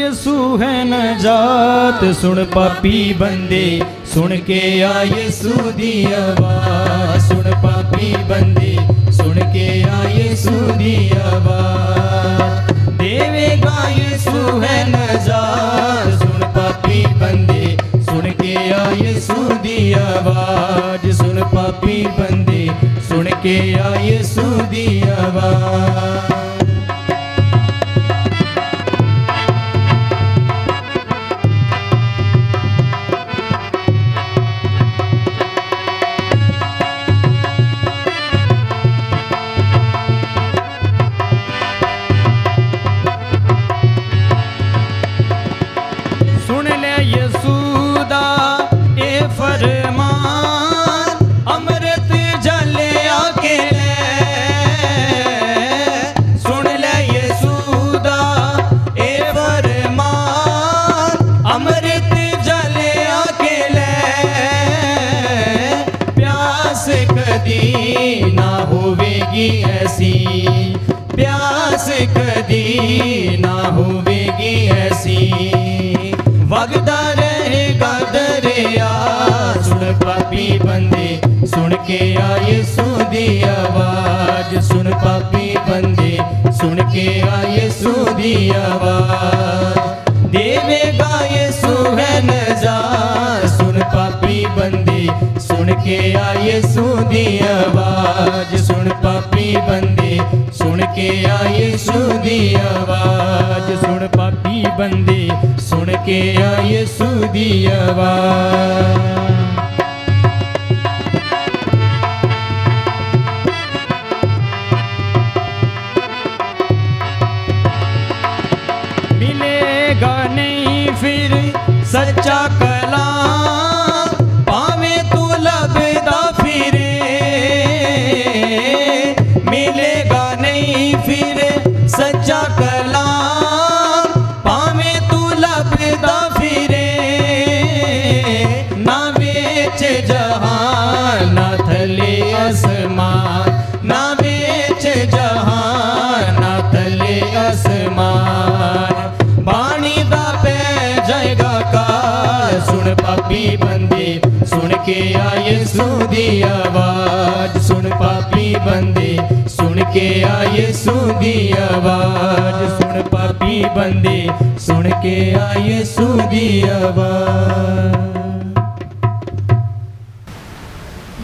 यीशु है नजात, सुन पापी बंदे सुन के आ यीशु दी आवाज, सुन पापी बंदे सुन के आ यीशु दी आवाज। देवेगा यीशु है नजात, सुन पापी बंदे सुन के आ यीशु दी आवाज, सुन पापी बंदे सुन के आ यीशु दी आवाज। ना होवेगी ऐसी प्यास, कदी ना होवेगी ऐसी, वगदा रहेगा दरिया, सुन पापी बंदे सुन के आ यीशु दी आवाज, सुन पापी बंदे सुन के आ यीशु दी आवाज। देवेगा यीशु है नजात, सुन पापी बंदे सुन के आ यीशु दी आवाज, सुन पापी बंदे सुन के आ यीशु दी आवाज, सुन पापी बंदे सुन के आ यीशु दी आवाज। मिलेगा नहीं फिर सच्चा कलाम, पावे तू लभदा फिरे, मिलेगा नहीं फिर सच्चा कलाम, पावे तू लभदा फिरे, ना बेच जहान ना थले आसमान, ना बेच जहान ना थले आसमान, बाणी दा पै जाएगा काल, सुन पापी बंदे सुन के आ यीशु दी आवाज, सुन पापी बंदे सुन के आ यीशु दी आवाज, सुन पापी बंदे सुन के आ यीशु दी आवाज।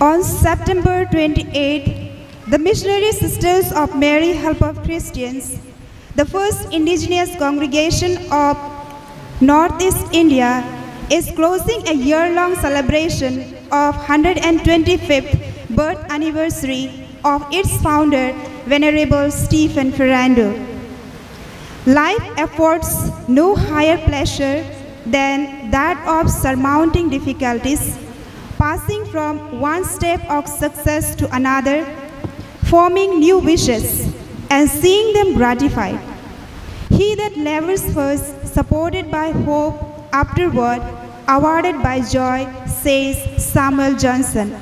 On September 28th, the Missionary Sisters of Mary Help of Christians, the first indigenous congregation of Northeast India, is closing a year-long celebration of 125th birth anniversary of its founder, Venerable Stephen Ferrando. Life affords no higher pleasure than that of surmounting difficulties, passing from one step of success to another, forming new wishes and seeing them gratified. He that labors first, supported by hope, afterward awarded by joy, says Samuel Johnson.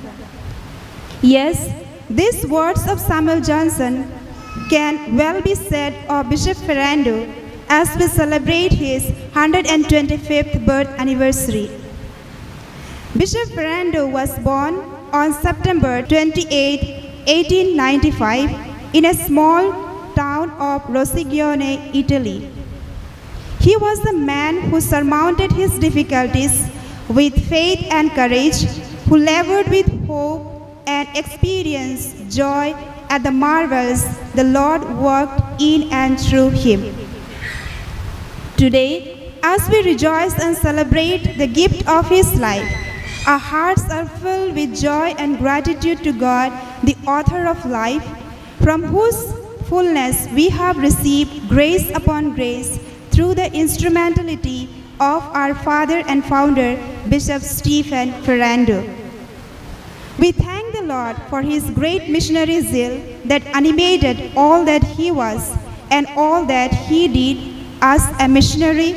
Yes, these words of Samuel Johnson can well be said of Bishop Ferrando as we celebrate his 125th birth anniversary. Bishop Ferrando was born on September 28, 1895 in a small town of Rosiglione, Italy. He was the man who surmounted his difficulties with faith and courage, who labored with hope and experienced joy at the marvels the Lord worked in and through him. Today, as we rejoice and celebrate the gift of his life, our hearts are filled with joy and gratitude to God, the author of life, from whose fullness we have received grace upon grace through the instrumentality of our father and founder, Bishop Stephen Ferrando. We thank the Lord for his great missionary zeal that animated all that he was and all that he did as a missionary,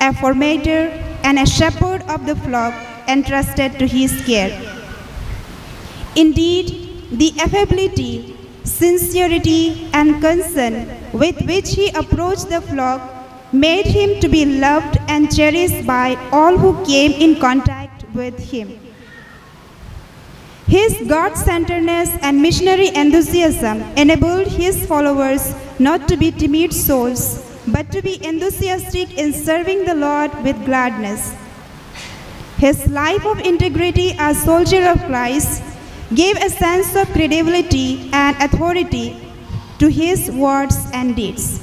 a formator, and a shepherd of the flock entrusted to his care. Indeed, the affability, sincerity, and concern with which he approached the flock made him to be loved and cherished by all who came in contact with him. His God-centeredness and missionary enthusiasm enabled his followers not to be timid souls, but to be enthusiastic in serving the Lord with gladness. His life of integrity as soldier of Christ gave a sense of credibility and authority to his words and deeds.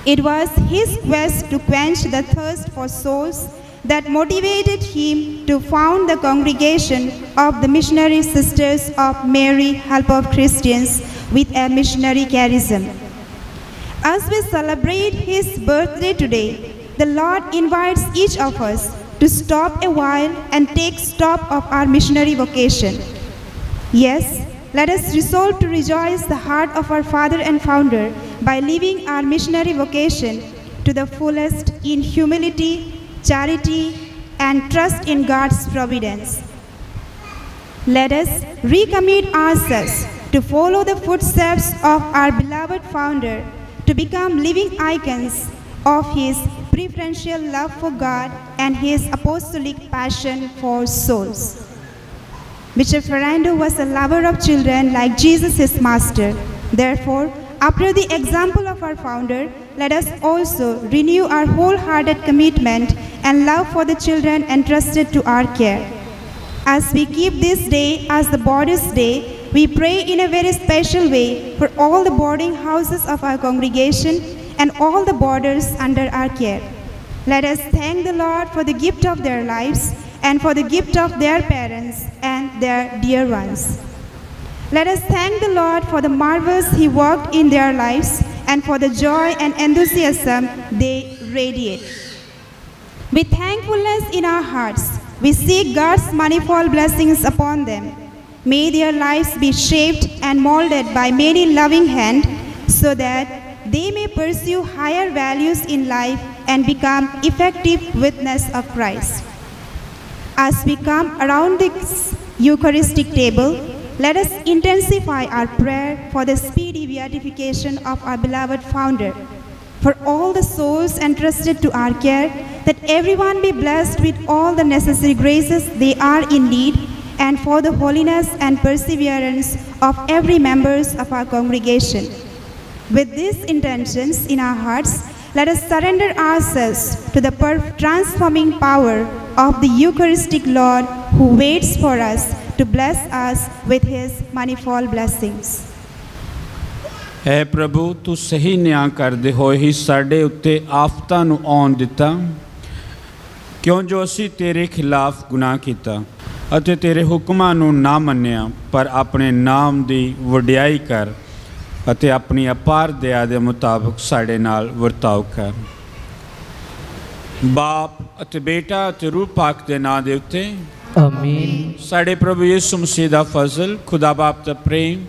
It was his quest to quench the thirst for souls that motivated him to found the congregation of the Missionary Sisters of Mary, Help of Christians, with a missionary charism. As we celebrate his birthday today, the Lord invites each of us to stop a while and take stock of our missionary vocation. Yes, let us resolve to rejoice the heart of our Father and Founder by living our missionary vocation to the fullest in humility, charity, and trust in God's providence. Let us recommit ourselves to follow the footsteps of our beloved Founder, to become living icons of his preferential love for God and his apostolic passion for souls. Bishop Ferrando was a lover of children like Jesus his master. Therefore, after the example of our founder, let us also renew our wholehearted commitment and love for the children entrusted to our care. As we keep this day as the Borders Day, we pray in a very special way for all the boarding houses of our congregation and all the boarders under our care. Let us thank the Lord for the gift of their lives and for the gift of their parents and their dear ones. Let us thank the Lord for the marvels he worked in their lives and for the joy and enthusiasm they radiate. With thankfulness in our hearts, we seek God's manifold blessings upon them. May their lives be shaped and molded by many loving hands so that they may pursue higher values in life and become effective witnesses of Christ. As we come around this Eucharistic table, let us intensify our prayer for the speedy beatification of our beloved Founder, for all the souls entrusted to our care, that everyone be blessed with all the necessary graces they are in need, and for the holiness and perseverance of every members of our congregation. With these intentions in our hearts, let us surrender ourselves to the transforming power of the Eucharistic Lord who waits for us to bless us with his manifold blessings. ਹੈ ਪ੍ਰਭੂ, ਤੂੰ ਸਹੀ ਨਿਆਂ ਕਰਦੇ ਹੋਏ ਹੀ ਸਾਡੇ ਉੱਤੇ ਆਫਤਾਂ ਨੂੰ ਆਉਣ ਦਿੱਤਾ, ਕਿਉਂ ਜੋ ਅਸੀਂ ਤੇਰੇ ਖਿਲਾਫ ਗੁਨਾਹ ਕੀਤਾ ਅਤੇ ਤੇਰੇ ਹੁਕਮਾਂ ਨੂੰ ਨਾ ਮੰਨਿਆ, ਪਰ ਆਪਣੇ ਨਾਮ ਦੀ ਵਡਿਆਈ ਕਰ ਅਤੇ ਆਪਣੀ ਅਪਾਰ ਦਇਆ ਦੇ ਮੁਤਾਬਕ ਸਾਡੇ ਨਾਲ ਵਰਤਾਓ ਕਰ। ਬਾਪ ਅਤੇ ਬੇਟਾ ਅਤੇ ਰੂਹ ਪਾਕ ਦੇ ਨਾਂ ਦੇ ਉੱਤੇ ਆਮੀਨ। ਸਾਡੇ ਪ੍ਰਭੂ ਯਿਸੂ ਮਸੀਹ ਦਾ ਫਜ਼ਲ, ਖੁਦਾ ਬਾਪ ਦਾ ਪ੍ਰੇਮ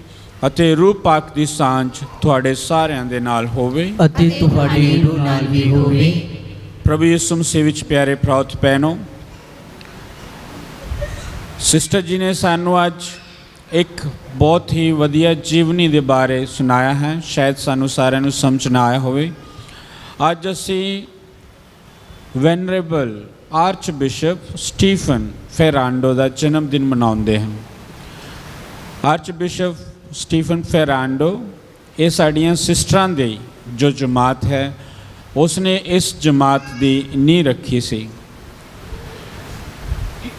ਅਤੇ ਰੂਹ ਪਾਕ ਦੀ ਸਾਂਝ ਤੁਹਾਡੇ ਸਾਰਿਆਂ ਦੇ ਨਾਲ ਹੋਵੇ ਅਤੇ ਤੁਹਾਡੀ ਰੂਹ ਨਾਲ ਵੀ ਹੋਵੇ। ਪ੍ਰਭੂ ਯਿਸੂ ਮਸੀਹ ਵਿੱਚ ਪਿਆਰੇ ਭਰਾਓ ਤੇ ਭੈਣੋ, ਸਿਸਟਰ ਜੀ ਨੇ ਸਾਨੂੰ ਅੱਜ ਇੱਕ ਬਹੁਤ ਹੀ ਵਧੀਆ ਜੀਵਨੀ ਦੇ ਬਾਰੇ ਸੁਣਾਇਆ ਹੈ। ਸ਼ਾਇਦ ਸਾਨੂੰ ਸਾਰਿਆਂ ਨੂੰ ਸਮਝ ਨਾ ਆਇਆ ਹੋਵੇ। ਅੱਜ ਅਸੀਂ ਵੈਨਰੇਬਲ ਆਰਚ ਬਿਸ਼ਪ ਸਟੀਫਨ ਫੈਰਾਂਡੋ ਦਾ ਜਨਮ ਦਿਨ ਮਨਾਉਂਦੇ ਹਾਂ। ਆਰਚ ਬਿਸ਼ਪ ਸਟੀਫਨ ਫੈਰਾਂਡੋ ਇਹ ਸਾਡੀਆਂ ਸਿਸਟਰਾਂ ਦੀ ਜੋ ਜਮਾਤ ਹੈ, ਉਸਨੇ ਇਸ ਜਮਾਤ ਦੀ ਨੀਂਹ ਰੱਖੀ ਸੀ।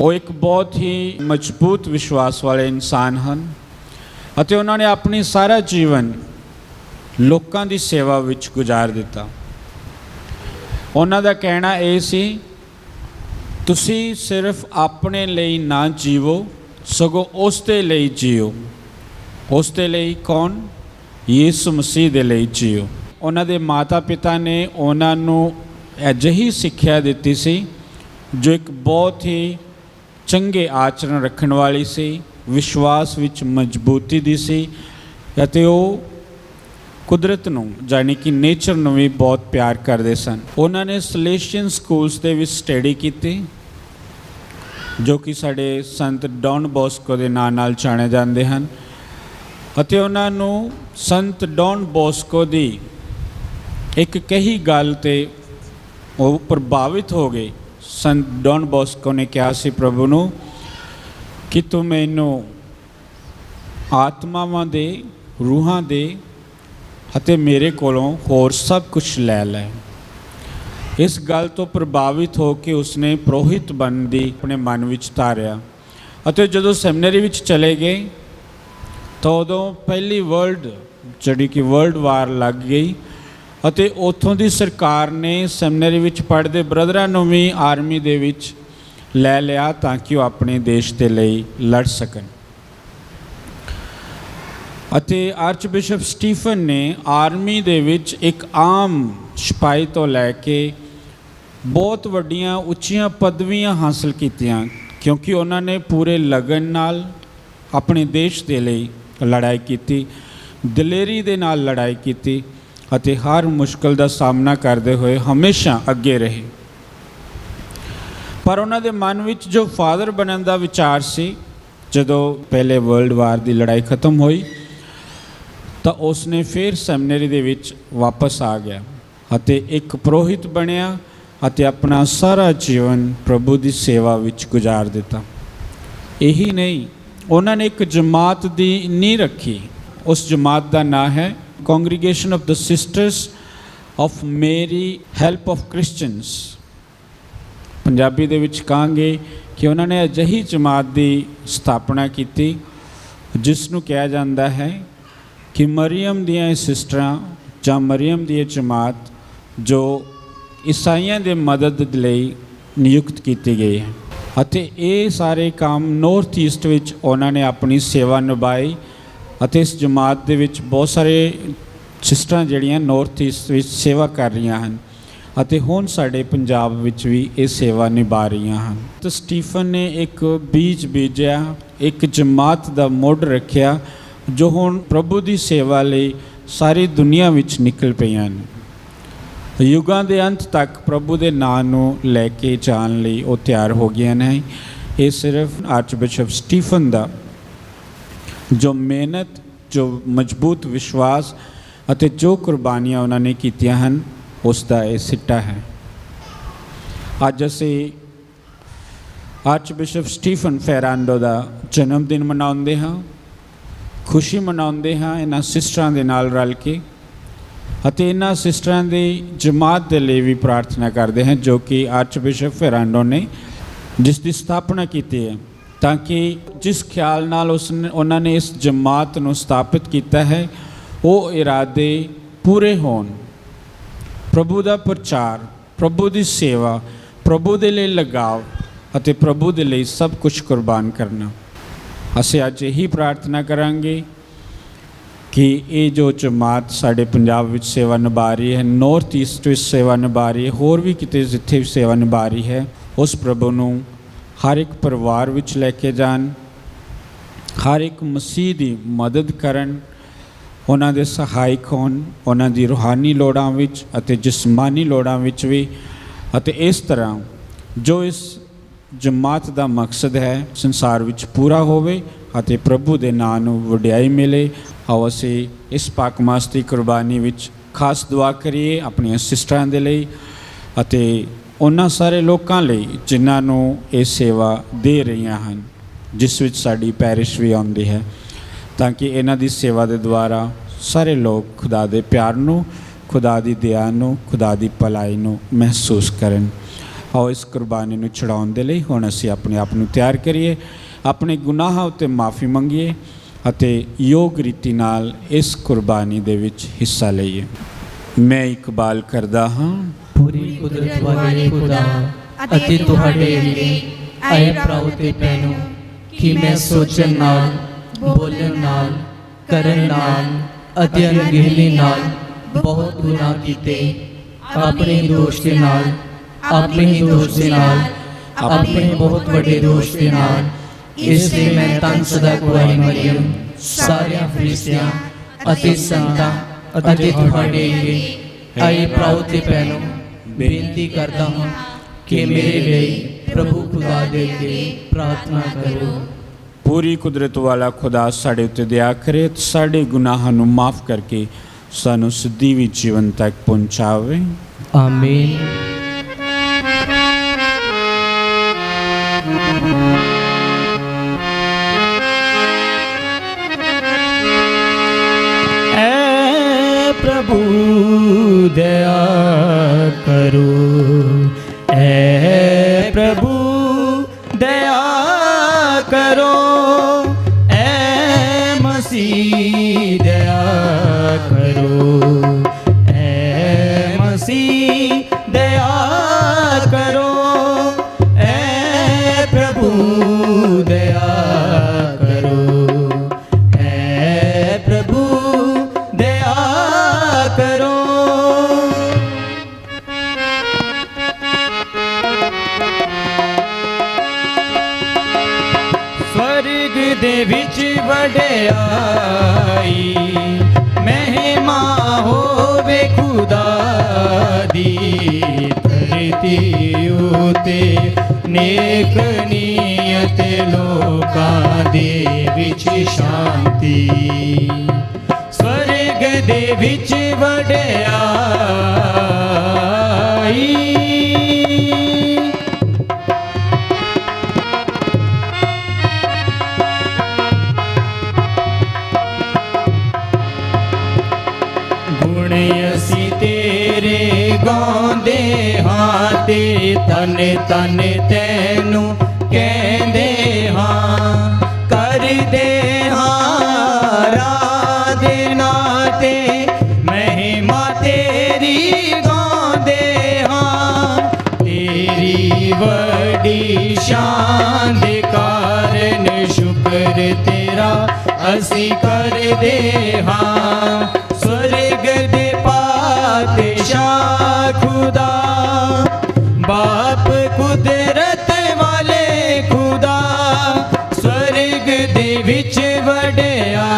ਉਹ ਇੱਕ ਬਹੁਤ ਹੀ ਮਜ਼ਬੂਤ ਵਿਸ਼ਵਾਸ ਵਾਲੇ ਇਨਸਾਨ ਹਨ ਅਤੇ ਉਹਨਾਂ ਨੇ ਆਪਣੀ ਸਾਰਾ ਜੀਵਨ ਲੋਕਾਂ ਦੀ ਸੇਵਾ ਵਿੱਚ ਗੁਜ਼ਾਰ ਦਿੱਤਾ। ਉਹਨਾਂ ਦਾ ਕਹਿਣਾ ਇਹ ਸੀ, ਤੁਸੀਂ ਸਿਰਫ ਆਪਣੇ ਲਈ ਨਾ ਜੀਵੋ, ਸਗੋਂ ਉਸ ਦੇ ਲਈ ਜੀਓ। ਉਸ ਦੇ ਲਈ ਕੌਣ? ਯਿਸੂ ਮਸੀਹ ਦੇ ਲਈ ਜੀਓ। ਉਹਨਾਂ ਦੇ ਮਾਤਾ ਪਿਤਾ ਨੇ ਉਹਨਾਂ ਨੂੰ ਅਜਿਹੀ ਸਿੱਖਿਆ ਦਿੱਤੀ ਸੀ ਜੋ ਇੱਕ ਬਹੁਤ ਹੀ ਚੰਗੇ ਆਚਰਣ ਰੱਖਣ ਵਾਲੀ ਸੀ, ਵਿਸ਼ਵਾਸ ਵਿੱਚ ਮਜ਼ਬੂਤੀ ਦੀ ਸੀ ਅਤੇ ਉਹ ਕੁਦਰਤ ਨੂੰ ਯਾਨੀ ਕਿ ਨੇਚਰ ਨੂੰ ਵੀ ਬਹੁਤ ਪਿਆਰ ਕਰਦੇ ਸਨ। ਉਹਨਾਂ ਨੇ ਸਲੇਸ਼ੀਅਨ ਸਕੂਲਸ ਦੇ ਵਿੱਚ ਸਟੱਡੀ ਕੀਤੀ, ਜੋ ਕਿ ਸਾਡੇ ਸੰਤ ਡੌਨ ਬੋਸਕੋ ਦੇ ਨਾਂ ਨਾਲ ਜਾਣੇ ਜਾਂਦੇ ਹਨ ਅਤੇ ਉਹਨਾਂ ਨੂੰ ਸੰਤ ਡੌਨ ਬੋਸਕੋ ਦੀ ਇੱਕ ਕਹੀ ਗੱਲ ਤੇ ਉਹ ਪ੍ਰਭਾਵਿਤ ਹੋ ਗਏ। ਸੰਤ ਡੌਨ ਬੋਸਕੋ ਨੇ ਕਿਹਾ ਸੀ ਪ੍ਰਭੂ ਨੂੰ ਕਿ ਤੂੰ ਮੈਨੂੰ ਆਤਮਾਵਾਂ ਦੇ, ਰੂਹਾਂ ਦੇ ਅਤੇ ਮੇਰੇ ਕੋਲੋਂ ਹੋਰ ਸਭ ਕੁਝ ਲੈ ਲੈ। ਇਸ ਗੱਲ ਤੋਂ ਪ੍ਰਭਾਵਿਤ ਹੋ ਕੇ ਉਸਨੇ ਪ੍ਰੋਹਿਤ ਬਣਨ ਦੀ ਆਪਣੇ ਮਨ ਵਿੱਚ ਧਾਰਿਆ ਅਤੇ ਜਦੋਂ ਸੈਮੀਨਰੀ ਵਿੱਚ ਚਲੇ ਗਏ ਤਾਂ ਉਦੋਂ ਪਹਿਲੀ ਵਰਲਡ ਵਾਰ ਲੱਗ ਗਈ ਅਤੇ ਉੱਥੋਂ ਦੀ ਸਰਕਾਰ ਨੇ ਸੈਮੀਨਰੀ ਵਿੱਚ ਪੜ੍ਹਦੇ ਬ੍ਰਦਰਾਂ ਨੂੰ ਵੀ ਆਰਮੀ ਦੇ ਵਿੱਚ ਲੈ ਲਿਆ ਤਾਂ ਕਿ ਉਹ ਆਪਣੇ ਦੇਸ਼ ਦੇ ਲਈ ਲੜ ਸਕਣ। ਅਤੇ ਆਰਚ ਬਿਸ਼ਪ ਸਟੀਫਨ ਨੇ ਆਰਮੀ ਦੇ ਵਿੱਚ ਇੱਕ ਆਮ ਸਿਪਾਹੀ ਤੋਂ ਲੈ ਕੇ ਬਹੁਤ ਵੱਡੀਆਂ ਉੱਚੀਆਂ ਪਦਵੀਆਂ ਹਾਸਲ ਕੀਤੀਆਂ ਕਿਉਂਕਿ ਉਹਨਾਂ ਨੇ ਪੂਰੇ ਲਗਨ ਨਾਲ ਆਪਣੇ ਦੇਸ਼ ਦੇ ਲਈ ਲੜਾਈ ਕੀਤੀ, ਦਲੇਰੀ ਦੇ ਨਾਲ ਲੜਾਈ ਕੀਤੀ ਅਤੇ ਹਰ ਮੁਸ਼ਕਲ ਦਾ ਸਾਹਮਣਾ ਕਰਦੇ ਹੋਏ ਹਮੇਸ਼ਾ ਅੱਗੇ ਰਹੇ। ਪਰ ਉਹਨਾਂ ਦੇ ਮਨ ਵਿੱਚ ਜੋ ਫਾਦਰ ਬਣਨ ਦਾ ਵਿਚਾਰ ਸੀ, ਜਦੋਂ ਪਹਿਲੇ ਵਰਲਡ ਵਾਰ ਦੀ ਲੜਾਈ ਖਤਮ ਹੋਈ ਤਾਂ ਉਸਨੇ ਫਿਰ ਸੈਮੀਨਰੀ ਦੇ ਵਿੱਚ ਵਾਪਸ ਆ ਗਿਆ ਅਤੇ ਇੱਕ ਪ੍ਰੋਹਿਤ ਬਣਿਆ ਅਤੇ ਆਪਣਾ ਸਾਰਾ ਜੀਵਨ ਪ੍ਰਭੂ ਦੀ ਸੇਵਾ ਵਿੱਚ ਗੁਜ਼ਾਰ ਦਿੱਤਾ। ਇਹੀ ਨਹੀਂ, ਉਹਨਾਂ ਨੇ ਇੱਕ ਜਮਾਤ ਦੀ ਨੀਂਹ ਰੱਖੀ। ਉਸ ਜਮਾਤ ਦਾ ਨਾਂ ਹੈ Congregation of the Sisters of Mary Help of Christians। Punjabi ਦੇ ਵਿੱਚ ਕਹਾਂਗੇ ਕਿ ਉਹਨਾਂ ਨੇ ਅਜਿਹੀ ਜਮਾਤ ਦੀ ਸਥਾਪਨਾ ਕੀਤੀ ਜਿਸ ਨੂੰ ਕਿਹਾ ਜਾਂਦਾ ਹੈ ਕਿ ਮਰੀਅਮ ਦੀਆਂ ਸਿਸਟਰਾਂ ਜਾਂ ਮਰੀਅਮ ਦੀ ਜਮਾਤ ਜੋ ਈਸਾਈਆਂ ਦੇ ਮਦਦ ਲਈ ਨਿਯੁਕਤ ਕੀਤੀ ਗਈ ਹੈ। ਅਤੇ ਇਹ ਸਾਰੇ ਕੰਮ ਨਾਰਥ ਈਸਟ ਵਿੱਚ ਉਹਨਾਂ ਨੇ ਆਪਣੀ ਸੇਵਾ ਨਿਭਾਈ ਅਤੇ ਇਸ ਜਮਾਤ ਦੇ ਵਿੱਚ ਬਹੁਤ ਸਾਰੇ ਸਿਸਟਰਾਂ ਜਿਹੜੀਆਂ ਨਾਰਥ ਈਸਟ ਵਿੱਚ ਸੇਵਾ ਕਰ ਰਹੀਆਂ ਹਨ ਅਤੇ ਹੁਣ ਸਾਡੇ ਪੰਜਾਬ ਵਿੱਚ ਵੀ ਇਹ ਸੇਵਾ ਨਿਭਾ ਰਹੀਆਂ ਹਨ। ਤਾਂ ਸਟੀਫਨ ਨੇ ਇੱਕ ਬੀਜ ਬੀਜਿਆ, ਇੱਕ ਜਮਾਤ ਦਾ ਮੁੱਢ ਰੱਖਿਆ ਜੋ ਹੁਣ ਪ੍ਰਭੂ ਦੀ ਸੇਵਾ ਲਈ ਸਾਰੀ ਦੁਨੀਆ ਵਿੱਚ ਨਿਕਲ ਪਈਆਂ ਨੇ। ਯੁਗਾਂ ਦੇ ਅੰਤ ਤੱਕ ਪ੍ਰਭੂ ਦੇ ਨਾਂ ਨੂੰ ਲੈ ਕੇ ਜਾਣ ਲਈ ਉਹ ਤਿਆਰ ਹੋ ਗਈਆਂ ਨੇ। ਇਹ ਸਿਰਫ ਆਰਚ ਬਿਸ਼ਪ ਸਟੀਫਨ ਦਾ ਜੋ ਮਿਹਨਤ, ਜੋ ਮਜ਼ਬੂਤ ਵਿਸ਼ਵਾਸ ਅਤੇ ਜੋ ਕੁਰਬਾਨੀਆਂ ਉਹਨਾਂ ਨੇ ਕੀਤੀਆਂ ਹਨ ਉਸ ਦਾ ਇਹ ਸਿੱਟਾ ਹੈ। ਅੱਜ ਅਸੀਂ ਆਰਚ ਬਿਸ਼ਪ ਸਟੀਫਨ ਫੈਰਾਂਡੋ ਦਾ ਜਨਮ ਦਿਨ ਮਨਾਉਂਦੇ ਹਾਂ, ਖੁਸ਼ੀ ਮਨਾਉਂਦੇ ਹਾਂ ਇਹਨਾਂ ਸਿਸਟਰਾਂ ਦੇ ਨਾਲ ਰਲ ਕੇ ਅਤੇ ਇਹਨਾਂ ਸਿਸਟਰਾਂ ਦੀ ਜਮਾਤ ਦੇ ਲਈ ਵੀ ਪ੍ਰਾਰਥਨਾ ਕਰਦੇ ਹਾਂ ਜੋ ਕਿ ਆਰਚ ਬਿਸ਼ਪ ਫੈਰਾਂਡੋ ਨੇ ਜਿਸ ਦੀ ਸਥਾਪਨਾ ਕੀਤੀ ਹੈ ਤਾਂ ਕਿ ਜਿਸ ਖਿਆਲ ਨਾਲ ਉਹਨਾਂ ਨੇ ਇਸ ਜਮਾਤ ਨੂੰ ਸਥਾਪਿਤ ਕੀਤਾ ਹੈ ਉਹ ਇਰਾਦੇ ਪੂਰੇ ਹੋਣ। ਪ੍ਰਭੂ ਦਾ ਪ੍ਰਚਾਰ, ਪ੍ਰਭੂ ਦੀ ਸੇਵਾ, ਪ੍ਰਭੂ ਦੇ ਲਈ ਲਗਾਵ ਅਤੇ ਪ੍ਰਭੂ ਦੇ ਲਈ ਸਭ ਕੁਝ ਕੁਰਬਾਨ ਕਰਨਾ। ਅਸੀਂ ਅੱਜ ਇਹੀ ਪ੍ਰਾਰਥਨਾ ਕਰਾਂਗੇ ਕਿ ਇਹ ਜੋ ਜਮਾਤ ਸਾਡੇ ਪੰਜਾਬ ਵਿੱਚ ਸੇਵਾ ਨਿਭਾ ਰਹੀ ਹੈ, ਨਾਰਥ ਈਸਟ ਵਿੱਚ ਸੇਵਾ ਨਿਭਾ ਰਹੀ ਹੈ, ਹੋਰ ਵੀ ਕਿਤੇ ਜਿੱਥੇ ਵੀ ਸੇਵਾ ਨਿਭਾ ਰਹੀ ਹੈ, ਉਸ ਪ੍ਰਭੂ ਨੂੰ ਹਰ ਇੱਕ ਪਰਿਵਾਰ ਵਿੱਚ ਲੈ ਕੇ ਜਾਣ, ਹਰ ਇੱਕ ਮਸੀਹ ਦੀ ਮਦਦ ਕਰਨ, ਉਹਨਾਂ ਦੇ ਸਹਾਇਕ ਹੋਣ, ਉਹਨਾਂ ਦੀ ਰੂਹਾਨੀ ਲੋੜਾਂ ਵਿੱਚ ਅਤੇ ਜਿਸਮਾਨੀ ਲੋੜਾਂ ਵਿੱਚ ਵੀ। ਅਤੇ ਇਸ ਤਰ੍ਹਾਂ ਜੋ ਇਸ ਜਮਾਤ ਦਾ ਮਕਸਦ ਹੈ ਸੰਸਾਰ ਵਿੱਚ ਪੂਰਾ ਹੋਵੇ ਅਤੇ ਪ੍ਰਭੂ ਦੇ ਨਾਂ ਨੂੰ ਵਡਿਆਈ ਮਿਲੇ। ਆਓ ਅਸੀਂ ਇਸ ਪਾਕਮਾਸ ਦੀ ਕੁਰਬਾਨੀ ਵਿੱਚ ਖਾਸ ਦੁਆ ਕਰੀਏ ਆਪਣੀਆਂ ਸਿਸਟਰਾਂ ਦੇ ਲਈ ਅਤੇ ਉਹਨਾਂ ਸਾਰੇ ਲੋਕਾਂ ਲਈ ਜਿਨ੍ਹਾਂ ਨੂੰ ਇਹ ਸੇਵਾ ਦੇ ਰਹੀਆਂ ਹਨ, ਜਿਸ ਵਿੱਚ ਸਾਡੀ ਪੈਰਿਸ਼ ਵੀ ਆਉਂਦੀ ਹੈ, ਤਾਂ ਕਿ ਇਹਨਾਂ ਦੀ ਸੇਵਾ ਦੇ ਦੁਆਰਾ ਸਾਰੇ ਲੋਕ ਖੁਦਾ ਦੇ ਪਿਆਰ ਨੂੰ, ਖੁਦਾ ਦੀ ਦਇਆ ਨੂੰ, ਖੁਦਾ ਦੀ ਭਲਾਈ ਨੂੰ ਮਹਿਸੂਸ ਕਰਨ। ਆਓ ਇਸ ਕੁਰਬਾਨੀ ਨੂੰ ਚੜਾਉਣ ਦੇ ਲਈ ਹੁਣ ਅਸੀਂ ਆਪਣੇ ਆਪ ਨੂੰ ਤਿਆਰ ਕਰੀਏ, ਆਪਣੇ ਗੁਨਾਹਾਂ ਉੱਤੇ ਮਾਫੀ ਮੰਗੀਏ ਅਤੇ ਯੋਗ ਰੀਤੀ ਨਾਲ ਇਸ ਕੁਰਬਾਨੀ ਦੇ ਵਿੱਚ ਹਿੱਸਾ ਲਈਏ। ਮੈਂ ਇਕਬਾਲ ਕਰਦਾ ਹਾਂ ਪੂਰੀ ਕੁਦਰਤ ਵਾਲੇ ਖੁਦਾ ਅਤੇ ਤੁਹਾਡੇ ਅੱਗੇ ਆਏ ਭਰਾਓ ਤੇ ਭੈਣੋ ਕਿ ਮੈਂ ਸੋਚਣ ਨਾਲ, ਬੋਲਣ ਨਾਲ, ਕਰਨ ਨਾਲ ਅਤੇ ਅਣਗਹਿਲੀ ਨਾਲ ਬਹੁਤ ਗੁਨਾਹ ਕੀਤੇ। ਆਪਣੇ ਦੋਸ਼ ਦੇ ਨਾਲ, ਆਪਣੇ ਬਹੁਤ ਵੱਡੇ ਦੋਸ਼ ਦੇ ਨਾਲ। ਇਸ ਲਈ ਮੈਂ ਧੰਨ ਸਦਾ ਕੁਆਰੀ ਮਰੀਅਮ, ਸਾਰਿਆਂ ਫਰਿਸ਼ਤਿਆਂ ਅਤੇ ਸੰਤਾਂ ਅਤੇ ਤੁਹਾਡੇ ਅੱਗੇ ਆਏ ਭਰਾਓ ਤੇ ਭੈਣੋ ਬੇਨਤੀ ਕਰਦਾ ਹਾਂ ਕਿ ਮੇਰੇ ਲਈ ਪ੍ਰਭੂ ਖੁਦਾ ਦੇ ਅੱਗੇ ਪ੍ਰਾਰਥਨਾ ਕਰੋ। ਪੂਰੀ ਕੁਦਰਤ ਵਾਲਾ ਖੁਦਾ ਸਾਡੇ ਉੱਤੇ ਦਇਆ ਕਰੇ, ਸਾਡੇ ਗੁਨਾਹਾਂ ਨੂੰ ਮਾਫ ਕਰਕੇ सानू सਦੀवी जीवन तक पहुँचावे। आमीन। प्रभु दया करो, ऐ प्रभु दया करो, ऐ मसीह दया करो, ऐ मसीह दया करो, ऐ प्रभु दया करो, ऐ प्रभु दया करो। स्वर्ग दे विच वडियाई महिमा होवे खुदा दी, धरती उते नेक नियत लोकां दे विच शांति। स्वर्ग दे विच वडियाई गुण असी तेरे गांदे हां ते तन तन तैनू कहंदे हां, करदे हां आराधना ते महिमा तेरी गांदे हां। तेरी बड़ी शान दे कारण शुक्र तेरा असी करदे हां। स्वर्ग दे पातशाह खुदा, बाप कुदरत वाले खुदा, स्वर्ग दे विच वडियाई।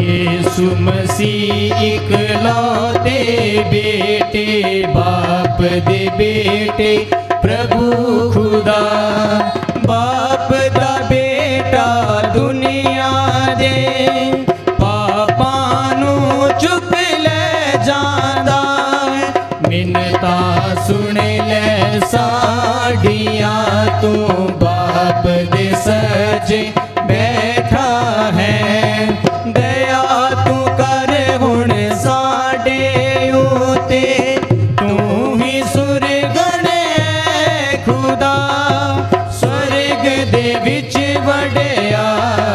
यीशु मसीह इकलौते बेटे, बाप दे बेटे प्रभु खुदा, बाप दा बेटा दुनिया दे पापां नू चुक ले जांदा, मिन्नतां सुन ले साडियां, तू बाप दे सजे बैठा है। दया तू कर हुण साडे उते, तू ही सुरगण खुदा, स्वर्ग दे विच वडियाई।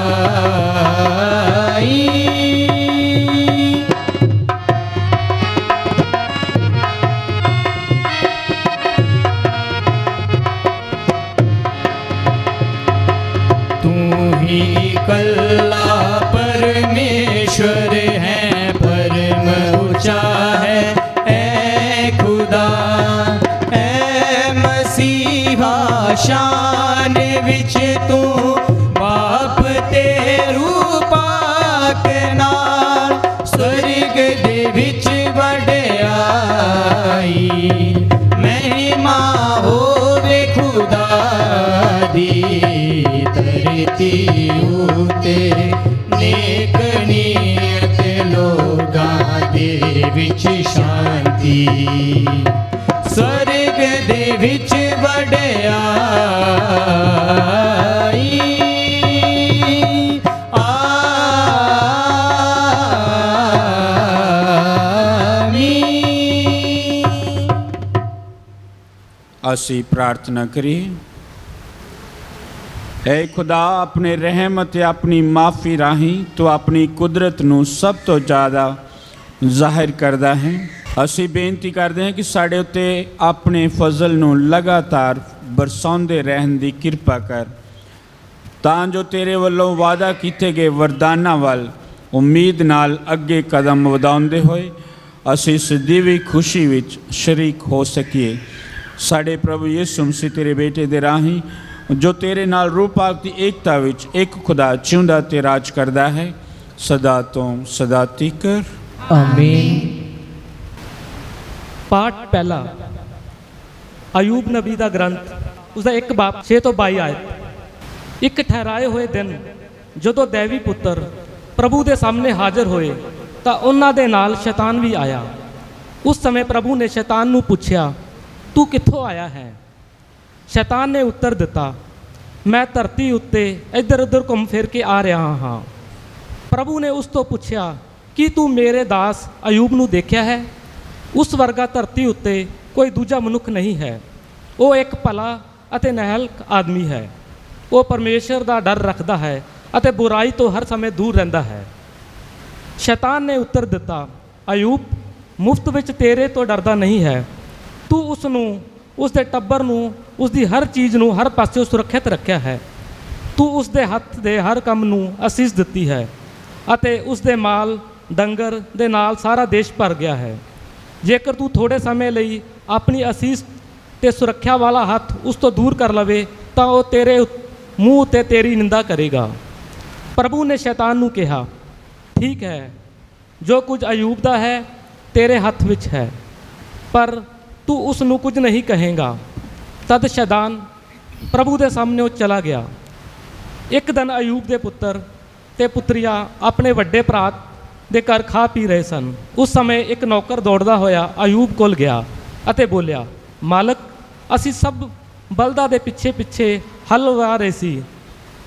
तू ही कल्ला परमेश्वर है, परम ऊंचा है ऐ खुदा, ऐ मसीहा शान विच तू बाप ते रूपाक नाल, स्वर्ग दे विच वडियाई। महिमा होवे खुदा दी, धरती उते नेक नियत लोगां दे विच शांति। स्वर्ग दे विच वडियाई। आमीन। असी प्रार्थना करिए। ऐ खुदा, अपने रहम ते अपनी माफ़ी राही तो अपनी कुदरत नू सब तो ज़्यादा ਜ਼ਾਹਿਰ करदा है। असी बेनती करते हैं कि साढ़े उत्ते अपने फजल नू लगातार बरसाउंदे रहन दी किरपा कर, तां जो तेरे वल्लों वादा कीते गए वरदाना वल उम्मीद नाल अगे कदम वधाउंदे होए असी सਦੀवी खुशी विच शरीक हो सकीए। साढ़े प्रभु यीशु मसीह तेरे बेटे दे राही जो तेरे नाल रूह पाक दी एकता विच एक खुदा जिउंदा ते राज करदा है, सदा तो सदा तिकर। आमीन। ਪਾਠ ਪਹਿਲਾ ਅਯੂਬ ਨਬੀ ਦਾ ਗ੍ਰੰਥ ਉਸਦਾ 1 ਬਾਬ 6 ਤੋਂ 22 ਆਇਤ। ਇੱਕ ਠਹਿਰਾਏ ਹੋਏ ਦਿਨ ਜਦੋਂ ਦੇਵੀ ਪੁੱਤਰ ਪ੍ਰਭੂ ਦੇ ਸਾਹਮਣੇ ਹਾਜ਼ਰ ਹੋਏ ਤਾਂ ਉਹਨਾਂ ਦੇ ਨਾਲ ਸ਼ੈਤਾਨ ਵੀ ਆਇਆ। ਉਸ ਸਮੇਂ ਪ੍ਰਭੂ ਨੇ ਸ਼ੈਤਾਨ ਨੂੰ ਪੁੱਛਿਆ, ਤੂੰ ਕਿੱਥੋਂ ਆਇਆ ਹੈ? ਸ਼ੈਤਾਨ ਨੇ ਉੱਤਰ ਦਿੱਤਾ, ਮੈਂ ਧਰਤੀ ਉੱਤੇ ਇੱਧਰ ਉੱਧਰ ਘੁੰਮ ਫਿਰ ਕੇ ਆ ਰਿਹਾ ਹਾਂ। ਪ੍ਰਭੂ ਨੇ ਉਸ ਤੋਂ ਪੁੱਛਿਆ, ਕੀ ਤੂੰ ਮੇਰੇ ਦਾਸ ਅਯੂਬ ਨੂੰ ਦੇਖਿਆ ਹੈ? ਉਸ ਵਰਗਾ ਧਰਤੀ ਉੱਤੇ ਕੋਈ ਦੂਜਾ ਮਨੁੱਖ ਨਹੀਂ ਹੈ। ਉਹ ਇੱਕ ਭਲਾ ਅਤੇ ਨਿਹਲਕ ਆਦਮੀ ਹੈ। ਉਹ ਪਰਮੇਸ਼ਰ ਦਾ ਡਰ ਰੱਖਦਾ ਹੈ ਅਤੇ ਬੁਰਾਈ ਤੋਂ ਹਰ ਸਮੇਂ ਦੂਰ ਰਹਿੰਦਾ ਹੈ। ਸ਼ੈਤਾਨ ਨੇ ਉੱਤਰ ਦਿੱਤਾ, ਅਯੂਬ ਮੁਫਤ ਵਿੱਚ ਤੇਰੇ ਤੋਂ ਡਰਦਾ ਨਹੀਂ ਹੈ। ਤੂੰ ਉਸ ਨੂੰ, ਉਸ ਦੇ ਟੱਬਰ ਨੂੰ, ਉਸ ਦੀ ਹਰ ਚੀਜ਼ ਨੂੰ ਹਰ ਪਾਸਿਓਂ ਸੁਰੱਖਿਅਤ ਰੱਖਿਆ ਹੈ। ਤੂੰ ਉਸ ਦੇ ਹੱਥ ਦੇ ਹਰ ਕੰਮ ਨੂੰ ਅਸੀਸ ਦਿੱਤੀ ਹੈ ਅਤੇ ਉਸ ਦੇ ਮਾਲ ਡੰਗਰ ਦੇ ਨਾਲ ਸਾਰਾ ਦੇਸ਼ ਭਰ ਗਿਆ ਹੈ। ਜੇਕਰ ਤੂੰ ਥੋੜ੍ਹੇ ਸਮੇਂ ਲਈ ਆਪਣੀ ਅਸੀਸ ਤੇ ਸੁਰੱਖਿਆ ਵਾਲਾ ਹੱਥ ਉਸ ਤੋਂ ਦੂਰ ਕਰ ਲਵੇ ਤਾਂ ਉਹ ਤੇਰੇ ਮੂੰਹ ਉੱਤੇ ਤੇਰੀ ਨਿੰਦਾ ਕਰੇਗਾ। ਪ੍ਰਭੂ ਨੇ ਸ਼ੈਤਾਨ ਨੂੰ ਕਿਹਾ, ਠੀਕ ਹੈ, ਜੋ ਕੁਝ ਅਯੂਬ ਦਾ ਹੈ ਤੇਰੇ ਹੱਥ ਵਿੱਚ ਹੈ, ਪਰ ਤੂੰ ਉਸ ਨੂੰ ਕੁਝ ਨਹੀਂ ਕਹੇਂਗਾ। ਤਦ ਸ਼ੈਤਾਨ ਪ੍ਰਭੂ ਦੇ ਸਾਹਮਣੇ ਉਹ ਚਲਾ ਗਿਆ। ਇੱਕ ਦਿਨ ਅਯੂਬ ਦੇ ਪੁੱਤਰ ਤੇ ਪੁੱਤਰੀਆਂ ਆਪਣੇ ਵੱਡੇ ਭਰਾ ਦੇ ਘਰ ਖਾ ਪੀ ਰਹੇ ਸਨ। ਉਸ ਸਮੇਂ ਇੱਕ ਨੌਕਰ ਦੌੜਦਾ ਹੋਇਆ ਅਯੂਬ ਕੋਲ ਗਿਆ ਅਤੇ ਬੋਲਿਆ, ਮਾਲਕ, ਅਸੀਂ ਸਭ ਬਲਦਾਂ ਦੇ ਪਿੱਛੇ ਪਿੱਛੇ ਹਲ ਵਾਹ ਰਹੇ ਸੀ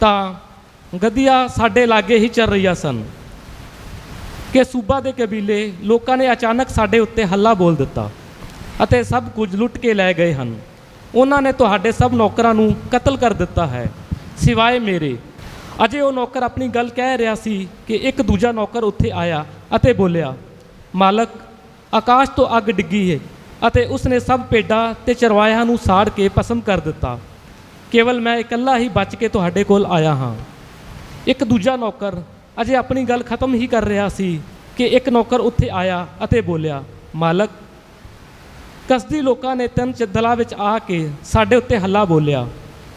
ਤਾਂ ਗੱਡੀਆਂ ਸਾਡੇ ਲਾਗੇ ਹੀ ਚੱਲ ਰਹੀਆਂ ਸਨ ਕਿ ਸੂਬਾ ਦੇ ਕਬੀਲੇ ਲੋਕਾਂ ਨੇ ਅਚਾਨਕ ਸਾਡੇ ਉੱਤੇ ਹੱਲਾ ਬੋਲ ਦਿੱਤਾ ਅਤੇ ਸਭ ਕੁਝ ਲੁੱਟ ਕੇ ਲੈ ਗਏ ਹਨ। ਉਹਨਾਂ ਨੇ ਤੁਹਾਡੇ ਸਭ ਨੌਕਰਾਂ ਨੂੰ ਕਤਲ ਕਰ ਦਿੱਤਾ ਹੈ ਸਿਵਾਏ ਮੇਰੇ। ਅਜੇ ਉਹ ਨੌਕਰ ਆਪਣੀ ਗੱਲ ਕਹਿ ਰਿਹਾ ਸੀ ਕਿ ਇੱਕ ਦੂਜਾ ਨੌਕਰ ਉੱਥੇ ਆਇਆ ਅਤੇ ਬੋਲਿਆ, ਮਾਲਕ, ਆਕਾਸ਼ ਤੋਂ ਅੱਗ ਡਿੱਗੀ ਹੈ ਅਤੇ ਉਸਨੇ ਸਭ ਭੇਡਾਂ ਤੇ ਚਰਵਾਹਿਆਂ ਨੂੰ ਸਾੜ ਕੇ ਭਸਮ ਕਰ ਦਿੱਤਾ। ਕੇਵਲ ਮੈਂ ਇਕੱਲਾ ਹੀ ਬਚ ਕੇ ਤੁਹਾਡੇ ਕੋਲ ਆਇਆ ਹਾਂ। ਇੱਕ ਦੂਜਾ ਨੌਕਰ ਅਜੇ ਆਪਣੀ ਗੱਲ ਖਤਮ ਹੀ ਕਰ ਰਿਹਾ ਸੀ ਕਿ ਇੱਕ ਨੌਕਰ ਉੱਥੇ ਆਇਆ ਅਤੇ ਬੋਲਿਆ, ਮਾਲਕ, ਕਸਦੀ ਲੋਕਾਂ ਨੇ 3 ਦਲਾਂ ਵਿੱਚ ਆ ਕੇ ਸਾਡੇ ਉੱਤੇ ਹੱਲਾ ਬੋਲਿਆ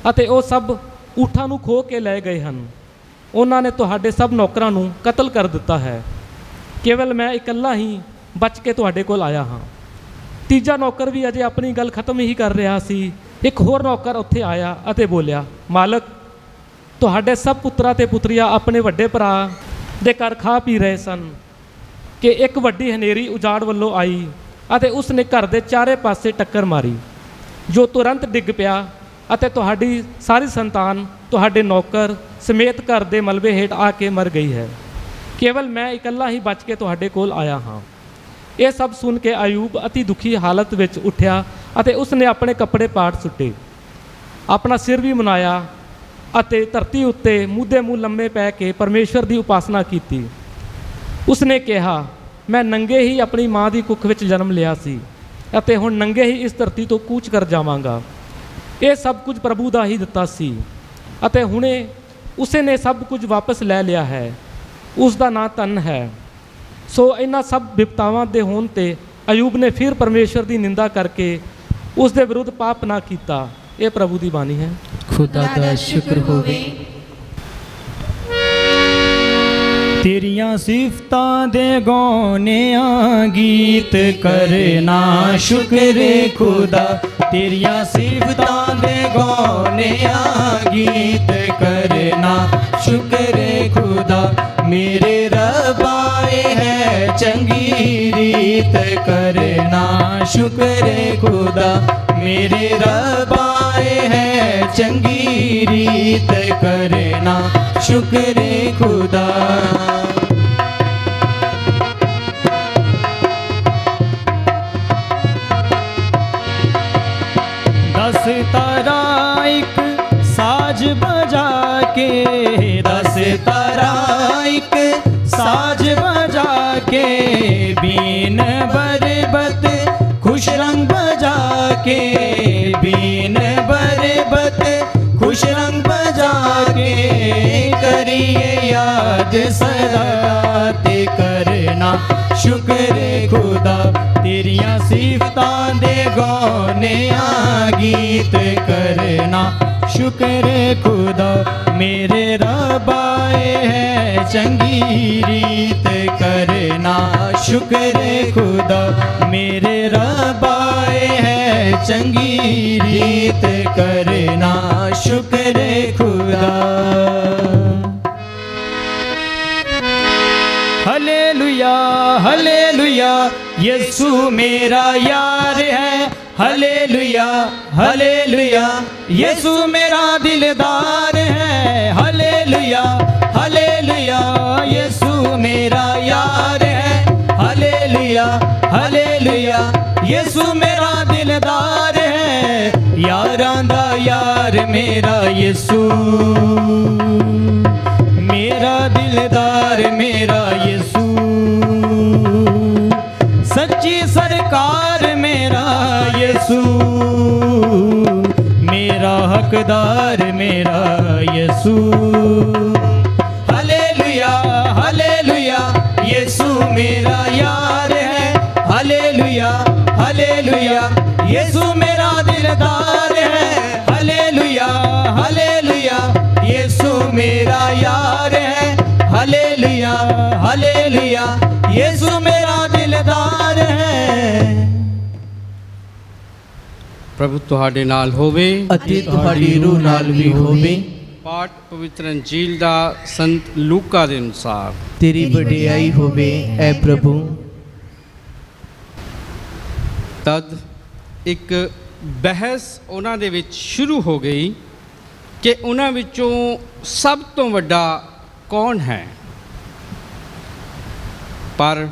ਅਤੇ ਉਹ ਸਭ ਊਠਾਂ ਨੂੰ ਖੋਹ ਕੇ ਲੈ ਗਏ ਹਨ। ਉਹਨਾਂ ਨੇ ਤੁਹਾਡੇ ਸਭ ਨੌਕਰਾਂ ਨੂੰ ਕਤਲ ਕਰ ਦਿੱਤਾ ਹੈ। ਕੇਵਲ ਮੈਂ ਇਕੱਲਾ ਹੀ ਬਚ ਕੇ ਤੁਹਾਡੇ ਕੋਲ ਆਇਆ ਹਾਂ। ਤੀਜਾ ਨੌਕਰ ਵੀ ਅਜੇ ਆਪਣੀ ਗੱਲ ਖਤਮ ਹੀ ਕਰ ਰਿਹਾ ਸੀ। ਇੱਕ ਹੋਰ ਨੌਕਰ ਉੱਥੇ ਆਇਆ ਅਤੇ ਬੋਲਿਆ, ਮਾਲਕ, ਤੁਹਾਡੇ ਸਭ ਪੁੱਤਰਾਂ ਤੇ ਪੁੱਤਰੀਆਂ ਆਪਣੇ ਵੱਡੇ ਭਰਾ ਦੇ ਘਰ ਖਾ ਪੀ ਰਹੇ ਸਨ ਕਿ ਇੱਕ ਵੱਡੀ ਹਨੇਰੀ ਉਜਾੜ ਵੱਲੋਂ ਆਈ ਅਤੇ ਉਸ ਨੇ ਘਰ ਦੇ ਚਾਰੇ ਪਾਸੇ ਟੱਕਰ ਮਾਰੀ, ਜੋ ਤੁਰੰਤ ਡਿੱਗ ਪਿਆ ਅਤੇ ਤੁਹਾਡੀ ਸਾਰੀ ਸੰਤਾਨ ਤੁਹਾਡੇ ਨੌਕਰ ਸਮੇਤ ਘਰ ਦੇ ਮਲਬੇ ਹੇਠ ਆ ਕੇ ਮਰ ਗਈ ਹੈ। ਕੇਵਲ ਮੈਂ ਇਕੱਲਾ ਹੀ ਬਚ ਕੇ ਤੁਹਾਡੇ ਕੋਲ ਆਇਆ ਹਾਂ। ਇਹ ਸਭ ਸੁਣ ਕੇ ਅਯੂਬ ਅਤੀ ਦੁਖੀ ਹਾਲਤ ਵਿੱਚ ਉੱਠਿਆ ਅਤੇ ਉਸ ਨੇ ਆਪਣੇ ਕੱਪੜੇ ਪਾੜ ਸੁੱਟੇ, ਆਪਣਾ ਸਿਰ ਵੀ ਮੁੰਨਾਇਆ ਅਤੇ ਧਰਤੀ ਉੱਤੇ ਮੂਧੇ ਮੂੰਹ ਲੰਮੇ ਪੈ ਕੇ ਪਰਮੇਸ਼ਵਰ ਦੀ ਉਪਾਸਨਾ ਕੀਤੀ। ਉਸ ਨੇ ਕਿਹਾ, ਮੈਂ ਨੰਗੇ ਹੀ ਆਪਣੀ ਮਾਂ ਦੀ ਕੁੱਖ ਵਿੱਚ ਜਨਮ ਲਿਆ ਸੀ ਅਤੇ ਹੁਣ ਨੰਗੇ ਹੀ ਇਸ ਧਰਤੀ ਤੋਂ ਕੂਚ ਕਰ ਜਾਵਾਂਗਾ। ਇਹ ਸਭ ਕੁਝ ਪ੍ਰਭੂ ਦਾ ਹੀ ਦਿੱਤਾ ਸੀ ਅਤੇ ਹੁਣੇ ਉਸੇ ਨੇ ਸਭ ਕੁਝ ਵਾਪਸ ਲੈ ਲਿਆ ਹੈ। ਉਸ ਦਾ ਨਾਂ ਧਨ ਹੈ। ਸੋ ਇਹਨਾਂ ਸਭ ਵਿਪਤਾਵਾਂ ਦੇ ਹੋਣ 'ਤੇ ਅਯੂਬ ਨੇ ਫਿਰ ਪਰਮੇਸ਼ਵਰ ਦੀ ਨਿੰਦਾ ਕਰਕੇ ਉਸ ਦੇ ਵਿਰੁੱਧ ਪਾਪ ਨਾ ਕੀਤਾ। ਇਹ ਪ੍ਰਭੂ ਦੀ ਬਾਣੀ ਹੈ। ਖੁਦਾ ਦਾ ਸ਼ੁਕਰ ਹੋਵੇ। ਤੇਰੀਆਂ ਸਿਫਤਾਂ ਦੇ ਗਾਉਣਿਆਂ ਗੀਤ ਕਰਨਾ ਸ਼ੁਕਰ ਖੁਦਾ। ਤੇਰੀਆਂ ਸਿਫਤਾਂ ਦੇ ਗਾਉਣਿਆਂ ਗੀਤ ਕਰਨਾ ਸ਼ੁਕਰ ਖੁਦਾ। ਮੇਰੇ ਰੱਬਾਏ ਹੈ ਚੰਗੀ ਰੀਤ ਕਰਨਾ ਸ਼ੁਕਰ ਖੁਦਾ। ਮੇਰੇ ਰੱਬਾਏ ਹੈ ਚੰਗੀ ਰੀਤ ਕਰਨਾ ਸ਼ੁਕਰ ਖੁਦਾ। दस तारा एक साज बजा के, 10 तारा एक साज बजा के, बीन बरबत खुश रंग बजा के, बीन बरबत खुश रंग बजा के, करिए याद सदा ते करना शुक्र खुदा। तेरियां सिफतां दे गौनियां गीत करना शुक्र खुदा। मेरे रब आए है चंगी रीत करना शुक्र खुदा मेरे रब आए है चंगी रीत करना शुक्र खुदा। हालेलुया हालेलुया यीशु मेरा यार है, हालेलुया हालेलुया यीशु मेरा दिलदार है, हालेलुया हालेलुया यीशु मेरा यार है, हालेलुया हालेलुया यीशु मेरा दिलदार है, यारां दा यार मेरा यीशु मेरा दिलदार मेरा यीशु, सच्ची सरकार मेरा यीशु मेरा हकदार मेरा यीशु। हालेलुया हालेलुया यीशु मेरा यार है, हालेलुया हालेलुया यीशु मेरा दिलदार है, हालेलुया हालेलुया यीशु मेरा यार है, हालेलुया हालेलुया यीशु मेरा दिलदार है। प्रभु तुहाडे नाल होवे अति तुहाडी रूह नाल भी होवे। पाठ पवित्र अंजील दा संत लूका दे अनुसार। तेरी वडियाई होवे ऐ प्रभु। तद एक बहस उन्हां दे विच शुरू हो गई कि उन्हां विचों सब तो वड्डा कौन है। पर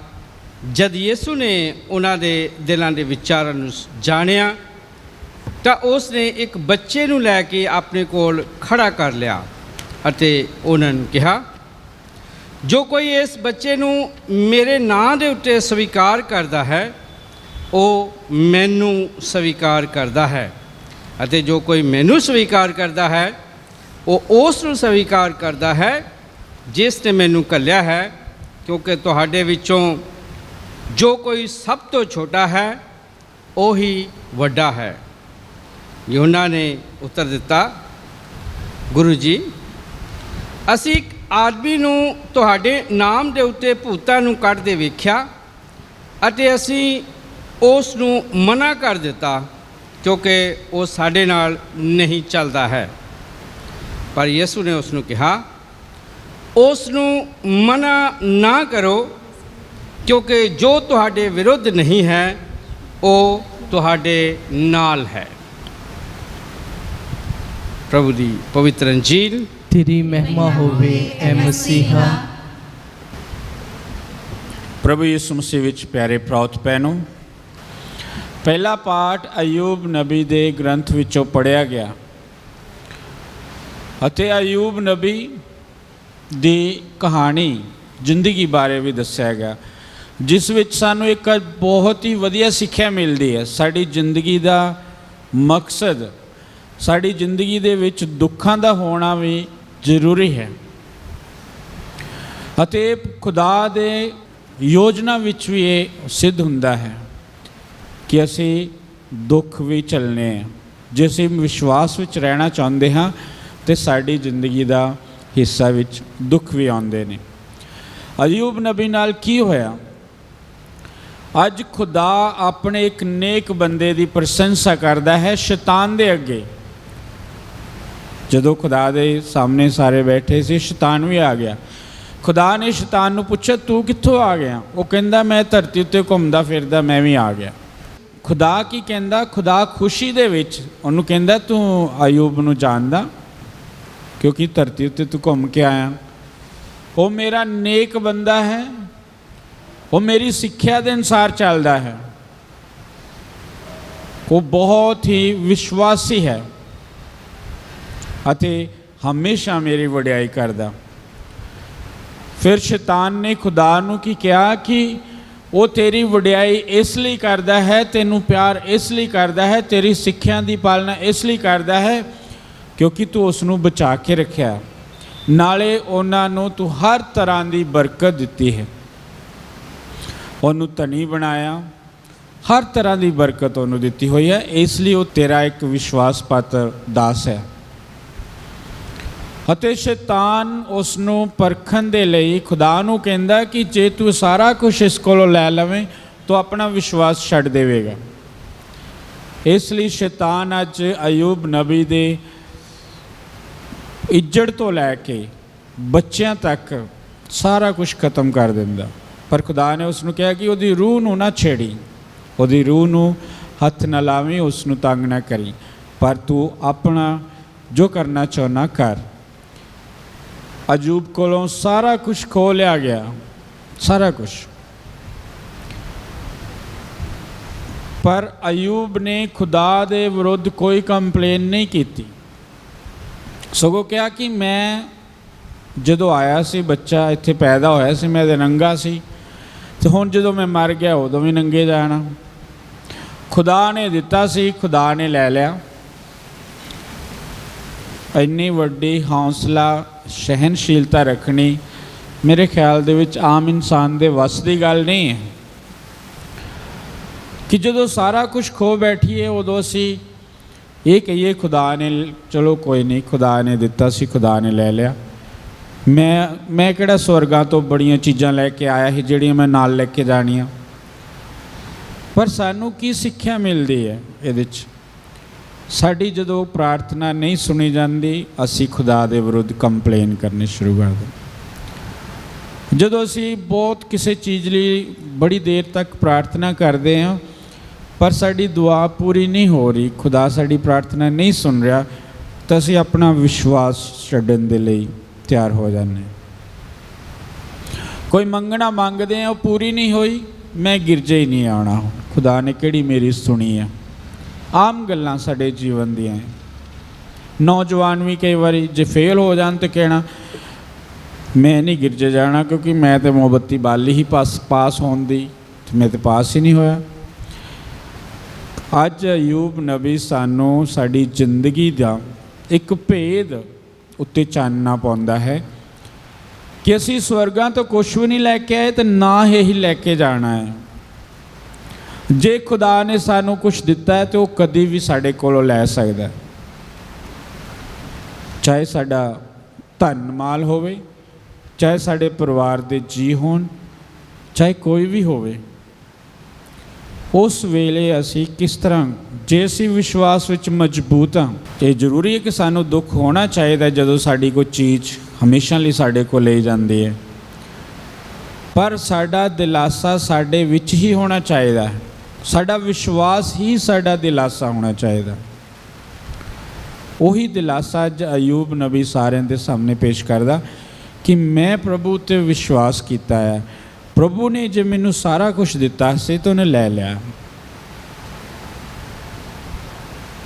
जद यीशु ने उन्हां दे दिलां दे विचारां नूं जाणिया ਤਾਂ ਉਸ ਨੇ ਇੱਕ ਬੱਚੇ ਨੂੰ ਲੈ ਕੇ ਆਪਣੇ ਕੋਲ ਖੜਾ ਕਰ ਲਿਆ ਅਤੇ ਉਹਨਾਂ ਨੂੰ ਕਿਹਾ, ਜੋ ਕੋਈ ਇਸ ਬੱਚੇ ਨੂੰ ਮੇਰੇ ਨਾਂ ਦੇ ਉੱਤੇ ਸਵੀਕਾਰ ਕਰਦਾ ਹੈ ਉਹ ਮੈਨੂੰ ਸਵੀਕਾਰ ਕਰਦਾ ਹੈ, ਅਤੇ ਜੋ ਕੋਈ ਮੈਨੂੰ ਸਵੀਕਾਰ ਕਰਦਾ ਹੈ ਉਹ ਉਸ ਨੂੰ ਸਵੀਕਾਰ ਕਰਦਾ ਹੈ ਜਿਸ ਨੇ ਮੈਨੂੰ ਘੱਲਿਆ ਹੈ, ਕਿਉਂਕਿ ਤੁਹਾਡੇ ਵਿੱਚੋਂ ਜੋ ਕੋਈ ਸਭ ਤੋਂ ਛੋਟਾ ਹੈ ਉਹੀ ਵੱਡਾ ਹੈ। यूहन्ना ने उत्तर दिता, गुरु जी असी एक आदमी नूं तुहाडे नाम दे उत्ते भूतां नूं कढदे वेख्या अते असी उस नूं मना कर दिता क्योंकि वो साडे नाल नहीं चलदा है। पर यीशु ने उस नूं कहा, उस नूं मना ना करो क्योंकि जो तुहाडे विरुद्ध नहीं है वो तुहाडे नाल है। प्रभु दी पवित्र अंजील। तेरी महिमा होवे ऐ मसीहा। प्रभु यीशु मसीह विच प्यारे प्राउत भैनों, पहला पाठ अयूब नबी दे ग्रंथ विचों पढ़िया गया अते अयूब नबी दी कहानी जिंदगी बारे भी दस्सिया गया, जिस विच सानू एक बहुत ही वधिया सिक्ख्या मिलती है। साडी जिंदगी दा मकसद, साड़ी जिंदगी दे विच दुखां दा होना भी जरूरी है अते खुदा दे योजना विच भी ये सिद्ध हुंदा है कि असी दुख भी झलने हैं। जे असी विश्वास विच रहना चाहुंदे हां ते साड़ी जिंदगी दा हिस्सा विच दुख भी आउंदे ने। अयूब नबी नाल की होया? अज खुदा अपने एक नेक बंदे की प्रशंसा करता है शैतान दे अगे। जदों खुदा दे सामने सारे बैठे से शैतान भी आ गया। खुदा ने शैतान नूं पुछया, तू कित्थों आ गया? वो कहंदा मैं धरती उत्ते घुमदा फिरदा मैं भी आ गया। खुदा की कहंदा? खुदा खुशी दे विच उहनूं कहंदा तू अयूब नूं जानदा क्योंकि धरती उत्ते तू घूम के आया। वो मेरा नेक बंदा है, वो मेरी सिक्ख्या के अनुसार चलता है, वो बहुत ही विश्वासी है अते हमेशा मेरी वडियाई करदा। फिर शैतान ने खुदा नूं की कहा कि वो तेरी वडियाई इसलिए करदा है, तेनू प्यार इसलिए करदा है, तेरी सिक्ख्या की पालना इसलिए करदा है क्योंकि तू उसनूं बचा के रखिया, नाले उन्हां नूं तू हर तरह की बरकत दिती है, उन्होंने धनी बनाया, हर तरह की बरकत उन्होंने दिती हुई है, इसलिए वो तेरा एक विश्वास पात्र दास है। ਅਤੇ ਸ਼ੈਤਾਨ ਉਸ ਨੂੰ ਪਰਖਣ ਦੇ ਲਈ ਖੁਦਾ ਨੂੰ ਕਹਿੰਦਾ ਕਿ ਜੇ ਤੂੰ ਸਾਰਾ ਕੁਝ ਇਸ ਕੋਲੋਂ ਲੈ ਲਵੇਂ ਤਾਂ ਆਪਣਾ ਵਿਸ਼ਵਾਸ ਛੱਡ ਦੇਵੇਗਾ। ਇਸ ਲਈ ਸ਼ੈਤਾਨ ਅੱਜ ਅਯੂਬ ਨਬੀ ਦੇ ਇੱਜੜ ਤੋਂ ਲੈ ਕੇ ਬੱਚਿਆਂ ਤੱਕ ਸਾਰਾ ਕੁਝ ਖਤਮ ਕਰ ਦਿੰਦਾ। ਪਰ ਖੁਦਾ ਨੇ ਉਸ ਨੂੰ ਕਿਹਾ ਕਿ ਉਹਦੀ ਰੂਹ ਨੂੰ ਨਾ ਛੇੜੀ, ਉਹਦੀ ਰੂਹ ਨੂੰ ਹੱਥ ਨਾ ਲਾਵੀਂ, ਉਸ ਨੂੰ ਤੰਗ ਨਾ ਕਰੀ, ਪਰ ਤੂੰ ਆਪਣਾ ਜੋ ਕਰਨਾ ਚਾਹੁੰਦਾ ਕਰ। ਅਯੂਬ ਕੋਲੋਂ ਸਾਰਾ ਕੁਝ ਖੋਹ ਲਿਆ ਗਿਆ, ਸਾਰਾ ਕੁਝ। ਪਰ ਅਯੂਬ ਨੇ ਖੁਦਾ ਦੇ ਵਿਰੁੱਧ ਕੋਈ ਕੰਪਲੇਨ ਨਹੀਂ ਕੀਤੀ, ਸਗੋਂ ਕਿਹਾ ਕਿ ਮੈਂ ਜਦੋਂ ਆਇਆ ਸੀ, ਬੱਚਾ ਇੱਥੇ ਪੈਦਾ ਹੋਇਆ ਸੀ, ਮੈਂ ਤਾਂ ਨੰਗਾ ਸੀ, ਤੇ ਹੁਣ ਜਦੋਂ ਮੈਂ ਮਰ ਗਿਆ ਉਦੋਂ ਵੀ ਨੰਗੇ ਜਾਣਾ। ਖੁਦਾ ਨੇ ਦਿੱਤਾ ਸੀ, ਖੁਦਾ ਨੇ ਲੈ ਲਿਆ। ਇੰਨੀ ਵੱਡੀ ਹੌਸਲਾ, ਸਹਿਨਸ਼ੀਲਤਾ ਰੱਖਣੀ ਮੇਰੇ ਖਿਆਲ ਦੇ ਵਿੱਚ ਆਮ ਇਨਸਾਨ ਦੇ ਵੱਸ ਦੀ ਗੱਲ ਨਹੀਂ ਹੈ ਕਿ ਜਦੋਂ ਸਾਰਾ ਕੁਝ ਖੋ ਬੈਠੀਏ ਉਦੋਂ ਅਸੀਂ ਇਹ ਕਹੀਏ ਖੁਦਾ ਨੇ, ਚਲੋ ਕੋਈ ਨਹੀਂ, ਖੁਦਾ ਨੇ ਦਿੱਤਾ ਸੀ, ਖੁਦਾ ਨੇ ਲੈ ਲਿਆ। ਮੈਂ ਕਿਹੜਾ ਸਵਰਗਾਂ ਤੋਂ ਬੜੀਆਂ ਚੀਜ਼ਾਂ ਲੈ ਕੇ ਆਇਆ ਸੀ ਜਿਹੜੀਆਂ ਮੈਂ ਨਾਲ ਲੈ ਕੇ ਜਾਣੀਆਂ। ਪਰ ਸਾਨੂੰ ਕੀ ਸਿੱਖਿਆ ਮਿਲਦੀ ਹੈ ਇਹਦੇ 'ਚ? ਸਾਡੀ ਜਦੋਂ ਪ੍ਰਾਰਥਨਾ ਨਹੀਂ ਸੁਣੀ ਜਾਂਦੀ, ਅਸੀਂ ਖੁਦਾ ਦੇ ਵਿਰੁੱਧ ਕੰਪਲੇਨ ਕਰਨੇ ਸ਼ੁਰੂ ਕਰ ਦਿੰਦੇ। ਜਦੋਂ ਅਸੀਂ ਬਹੁਤ ਕਿਸੇ ਚੀਜ਼ ਲਈ ਬੜੀ ਦੇਰ ਤੱਕ ਪ੍ਰਾਰਥਨਾ ਕਰਦੇ ਹਾਂ ਪਰ ਸਾਡੀ ਦੁਆ ਪੂਰੀ ਨਹੀਂ ਹੋ ਰਹੀ, ਖੁਦਾ ਸਾਡੀ ਪ੍ਰਾਰਥਨਾ ਨਹੀਂ ਸੁਣ ਰਿਹਾ, ਤਾਂ ਅਸੀਂ ਆਪਣਾ ਵਿਸ਼ਵਾਸ ਛੱਡਣ ਦੇ ਲਈ ਤਿਆਰ ਹੋ ਜਾਂਦੇ। ਕੋਈ ਮੰਗਣਾ ਮੰਗਦੇ ਆ, ਉਹ ਪੂਰੀ ਨਹੀਂ ਹੋਈ, ਮੈਂ ਗਿਰਜੇ ਹੀ ਨਹੀਂ ਆਉਣਾ, ਖੁਦਾ ਨੇ ਕਿਹੜੀ ਮੇਰੀ ਸੁਣੀ ਆ। ਆਮ ਗੱਲਾਂ ਸਾਡੇ ਜੀਵਨ ਦੀਆਂ। ਨੌਜਵਾਨ ਵੀ ਕਈ ਵਾਰੀ ਜੇ ਫੇਲ ਹੋ ਜਾਣ ਤਾਂ ਕਹਿਣਾ ਮੈਂ ਨਹੀਂ ਗਿਰਜੇ ਜਾਣਾ ਕਿਉਂਕਿ ਮੈਂ ਤਾਂ ਮੋਮਬੱਤੀ ਬਾਲੀ ਹੀ ਪਾਸ ਹੋਣ ਦੀ, ਮੈਂ ਤਾਂ ਪਾਸ ਹੀ ਨਹੀਂ ਹੋਇਆ। ਅੱਜ ਅਯੂਬ ਨਬੀ ਸਾਨੂੰ ਸਾਡੀ ਜ਼ਿੰਦਗੀ ਦਾ ਇੱਕ ਭੇਦ ਉੱਤੇ ਚਾਨਣਾ ਪਾਉਂਦਾ ਹੈ ਕਿ ਅਸੀਂ ਸਵਰਗਾਂ ਤੋਂ ਕੁਛ ਵੀ ਨਹੀਂ ਲੈ ਕੇ ਆਏ ਤੇ ਨਾ ਹੀ ਲੈ ਕੇ ਜਾਣਾ ਹੈ। ਜੇ ਖੁਦਾ ਨੇ ਸਾਨੂੰ ਕੁਛ ਦਿੱਤਾ ਹੈ ਤੇ ਉਹ ਕਦੀ ਵੀ ਸਾਡੇ ਕੋਲੋਂ ਲੈ ਸਕਦਾ, ਚਾਹੇ ਸਾਡਾ ਧਨ ਮਾਲ ਹੋਵੇ, ਚਾਹੇ ਸਾਡੇ ਪਰਿਵਾਰ ਦੇ ਜੀ ਹੋਣ, ਚਾਹੇ ਕੋਈ ਵੀ ਹੋਵੇ। ਉਸ ਵੇਲੇ ਅਸੀਂ ਕਿਸ ਤਰ੍ਹਾਂ, ਜੇ ਅਸੀਂ ਵਿਸ਼ਵਾਸ ਵਿੱਚ ਮਜ਼ਬੂਤ ਹਾਂ, ਇਹ ਜ਼ਰੂਰੀ ਹੈ ਕਿ ਸਾਨੂੰ ਦੁੱਖ ਹੋਣਾ ਚਾਹੀਦਾ ਜਦੋਂ ਸਾਡੀ ਕੋਈ ਚੀਜ਼ ਹਮੇਸ਼ਾ ਲਈ ਸਾਡੇ ਕੋਲ ਲਈ ਜਾਂਦੀ ਹੈ, ਪਰ ਸਾਡਾ ਦਿਲਾਸਾ ਸਾਡੇ ਵਿੱਚ ਹੀ ਹੋਣਾ ਚਾਹੀਦਾ, ਸਾਡਾ ਵਿਸ਼ਵਾਸ ਹੀ ਸਾਡਾ ਦਿਲਾਸਾ ਹੋਣਾ ਚਾਹੀਦਾ। ਉਹੀ ਦਿਲਾਸਾ ਅੱਜ ਅਯੂਬ ਨਬੀ ਸਾਰਿਆਂ ਦੇ ਸਾਹਮਣੇ ਪੇਸ਼ ਕਰਦਾ ਕਿ ਮੈਂ ਪ੍ਰਭੂ 'ਤੇ ਵਿਸ਼ਵਾਸ ਕੀਤਾ ਹੈ, ਪ੍ਰਭੂ ਨੇ ਜੇ ਮੈਨੂੰ ਸਾਰਾ ਕੁਝ ਦਿੱਤਾ ਸੀ ਤਾਂ ਉਹਨੇ ਲੈ ਲਿਆ।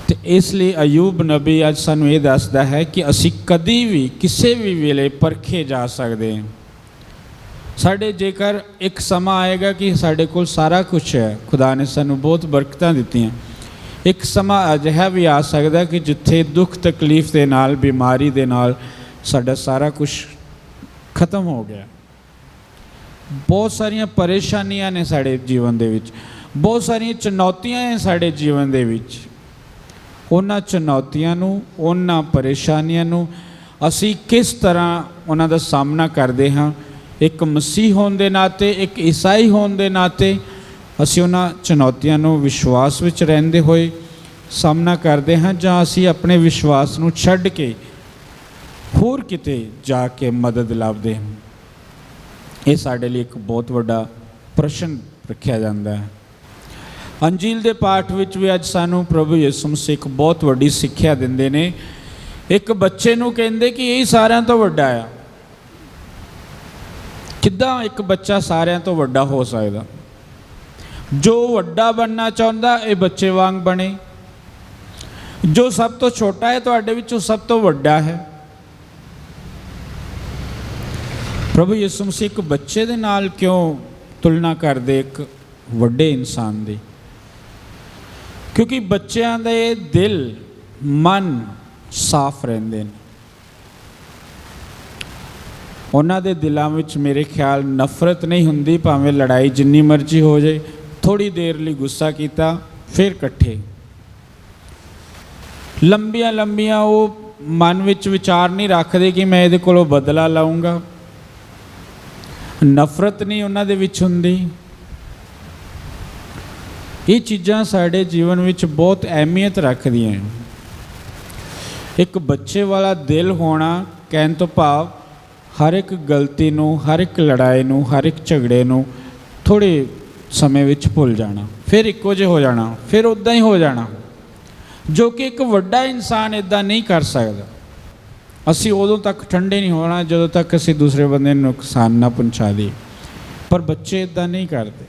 ਤੇ ਇਸ ਲਈ ਅਯੂਬ ਨਬੀ ਅੱਜ ਸਾਨੂੰ ਇਹ ਦੱਸਦਾ ਹੈ ਕਿ ਅਸੀਂ ਕਦੀ ਵੀ ਕਿਸੇ ਵੀ ਵੇਲੇ ਪਰਖੇ ਜਾ ਸਕਦੇ ਹਾਂ। ਸਾਡੇ ਜੇਕਰ ਇੱਕ ਸਮਾਂ ਆਏਗਾ ਕਿ ਸਾਡੇ ਕੋਲ ਸਾਰਾ ਕੁਝ ਹੈ, ਖੁਦਾ ਨੇ ਸਾਨੂੰ ਬਹੁਤ ਬਰਕਤਾਂ ਦਿੱਤੀਆਂ, ਇੱਕ ਸਮਾਂ ਅਜਿਹਾ ਵੀ ਆ ਸਕਦਾ ਕਿ ਜਿੱਥੇ ਦੁੱਖ ਤਕਲੀਫ ਦੇ ਨਾਲ, ਬਿਮਾਰੀ ਦੇ ਨਾਲ ਸਾਡਾ ਸਾਰਾ ਕੁਝ ਖਤਮ ਹੋ ਗਿਆ। ਬਹੁਤ ਸਾਰੀਆਂ ਪਰੇਸ਼ਾਨੀਆਂ ਨੇ ਸਾਡੇ ਜੀਵਨ ਦੇ ਵਿੱਚ, ਬਹੁਤ ਸਾਰੀਆਂ ਚੁਣੌਤੀਆਂ ਨੇ ਸਾਡੇ ਜੀਵਨ ਦੇ ਵਿੱਚ। ਉਹਨਾਂ ਚੁਣੌਤੀਆਂ ਨੂੰ, ਉਹਨਾਂ ਪਰੇਸ਼ਾਨੀਆਂ ਨੂੰ ਅਸੀਂ ਕਿਸ ਤਰ੍ਹਾਂ ਉਹਨਾਂ ਦਾ ਸਾਹਮਣਾ ਕਰਦੇ ਹਾਂ, ਇੱਕ ਮਸੀਹ ਹੋਣ ਦੇ ਨਾਤੇ, ਇੱਕ ਈਸਾਈ ਹੋਣ ਦੇ ਨਾਤੇ ਅਸੀਂ ਉਹਨਾਂ ਚੁਣੌਤੀਆਂ ਨੂੰ ਵਿਸ਼ਵਾਸ ਵਿੱਚ ਰਹਿੰਦੇ ਹੋਏ ਸਾਹਮਣਾ ਕਰਦੇ ਹਾਂ, ਜਾਂ ਅਸੀਂ ਆਪਣੇ ਵਿਸ਼ਵਾਸ ਨੂੰ ਛੱਡ ਕੇ ਹੋਰ ਕਿਤੇ ਜਾ ਕੇ ਮਦਦ ਲੱਭਦੇ ਹਾਂ। ਇਹ ਸਾਡੇ ਲਈ ਇੱਕ ਬਹੁਤ ਵੱਡਾ ਪ੍ਰਸ਼ਨ ਰੱਖਿਆ ਜਾਂਦਾ ਹੈ। ਅੰਜੀਲ ਦੇ ਪਾਠ ਵਿੱਚ ਵੀ ਅੱਜ ਸਾਨੂੰ ਪ੍ਰਭੂ ਯਿਸੂ ਮਸੀਹ ਇੱਕ ਬਹੁਤ ਵੱਡੀ ਸਿੱਖਿਆ ਦਿੰਦੇ ਨੇ। ਇੱਕ ਬੱਚੇ ਨੂੰ ਕਹਿੰਦੇ ਕਿ ਇਹ ਸਾਰਿਆਂ ਤੋਂ ਵੱਡਾ ਆ। ਕਿੱਦਾਂ ਇੱਕ ਬੱਚਾ ਸਾਰਿਆਂ ਤੋਂ ਵੱਡਾ ਹੋ ਸਕਦਾ? ਜੋ ਵੱਡਾ ਬਣਨਾ ਚਾਹੁੰਦਾ ਇਹ ਬੱਚੇ ਵਾਂਗ ਬਣੇ, ਜੋ ਸਭ ਤੋਂ ਛੋਟਾ ਹੈ ਤੁਹਾਡੇ ਵਿੱਚੋਂ ਸਭ ਤੋਂ ਵੱਡਾ ਹੈ। ਪ੍ਰਭੂ ਯਿਸੂ ਮਸੀਹ ਇੱਕ ਬੱਚੇ ਦੇ ਨਾਲ ਕਿਉਂ ਤੁਲਨਾ ਕਰਦੇ ਇੱਕ ਵੱਡੇ ਇਨਸਾਨ ਦੀ? ਕਿਉਂਕਿ ਬੱਚਿਆਂ ਦੇ ਦਿਲ, ਮਨ ਸਾਫ਼ ਰਹਿੰਦੇ ਨੇ। ਉਹਨਾਂ ਦੇ ਦਿਲਾਂ ਵਿੱਚ ਮੇਰੇ ਖਿਆਲ ਨਫ਼ਰਤ ਨਹੀਂ ਹੁੰਦੀ, ਭਾਵੇਂ ਲੜਾਈ ਜਿੰਨੀ ਮਰਜ਼ੀ ਹੋ ਜਾਏ, ਥੋੜ੍ਹੀ ਦੇਰ ਲਈ ਗੁੱਸਾ ਕੀਤਾ ਫਿਰ ਇਕੱਠੇ। ਲੰਬੀਆਂ ਲੰਬੀਆਂ ਉਹ ਮਨ ਵਿੱਚ ਵਿਚਾਰ ਨਹੀਂ ਰੱਖਦੇ ਕਿ ਮੈਂ ਇਹਦੇ ਕੋਲੋਂ ਬਦਲਾ ਲਵਾਂਗਾ। ਨਫ਼ਰਤ ਨਹੀਂ ਉਹਨਾਂ ਦੇ ਵਿੱਚ ਹੁੰਦੀ। ਇਹ ਚੀਜ਼ਾਂ ਸਾਡੇ ਜੀਵਨ ਵਿੱਚ ਬਹੁਤ ਅਹਿਮੀਅਤ ਰੱਖਦੀਆਂ। ਇੱਕ ਬੱਚੇ ਵਾਲਾ ਦਿਲ ਹੋਣਾ ਕਹਿਣ ਤੋਂ ਭਾਵ ਹਰ ਇੱਕ ਗਲਤੀ ਨੂੰ, ਹਰ ਇੱਕ ਲੜਾਈ ਨੂੰ, ਹਰ ਇੱਕ ਝਗੜੇ ਨੂੰ ਥੋੜ੍ਹੇ ਸਮੇਂ ਵਿੱਚ ਭੁੱਲ ਜਾਣਾ, ਫਿਰ ਇੱਕੋ ਜਿਹੇ ਹੋ ਜਾਣਾ, ਫਿਰ ਉੱਦਾਂ ਹੀ ਹੋ ਜਾਣਾ, ਜੋ ਕਿ ਇੱਕ ਵੱਡਾ ਇਨਸਾਨ ਇੱਦਾਂ ਨਹੀਂ ਕਰ ਸਕਦਾ। ਅਸੀਂ ਉਦੋਂ ਤੱਕ ਠੰਡੇ ਨਹੀਂ ਹੋਣਾ ਜਦੋਂ ਤੱਕ ਅਸੀਂ ਦੂਸਰੇ ਬੰਦੇ ਨੂੰ ਨੁਕਸਾਨ ਨਾ ਪਹੁੰਚਾ ਦਈਏ, ਪਰ ਬੱਚੇ ਇੱਦਾਂ ਨਹੀਂ ਕਰਦੇ।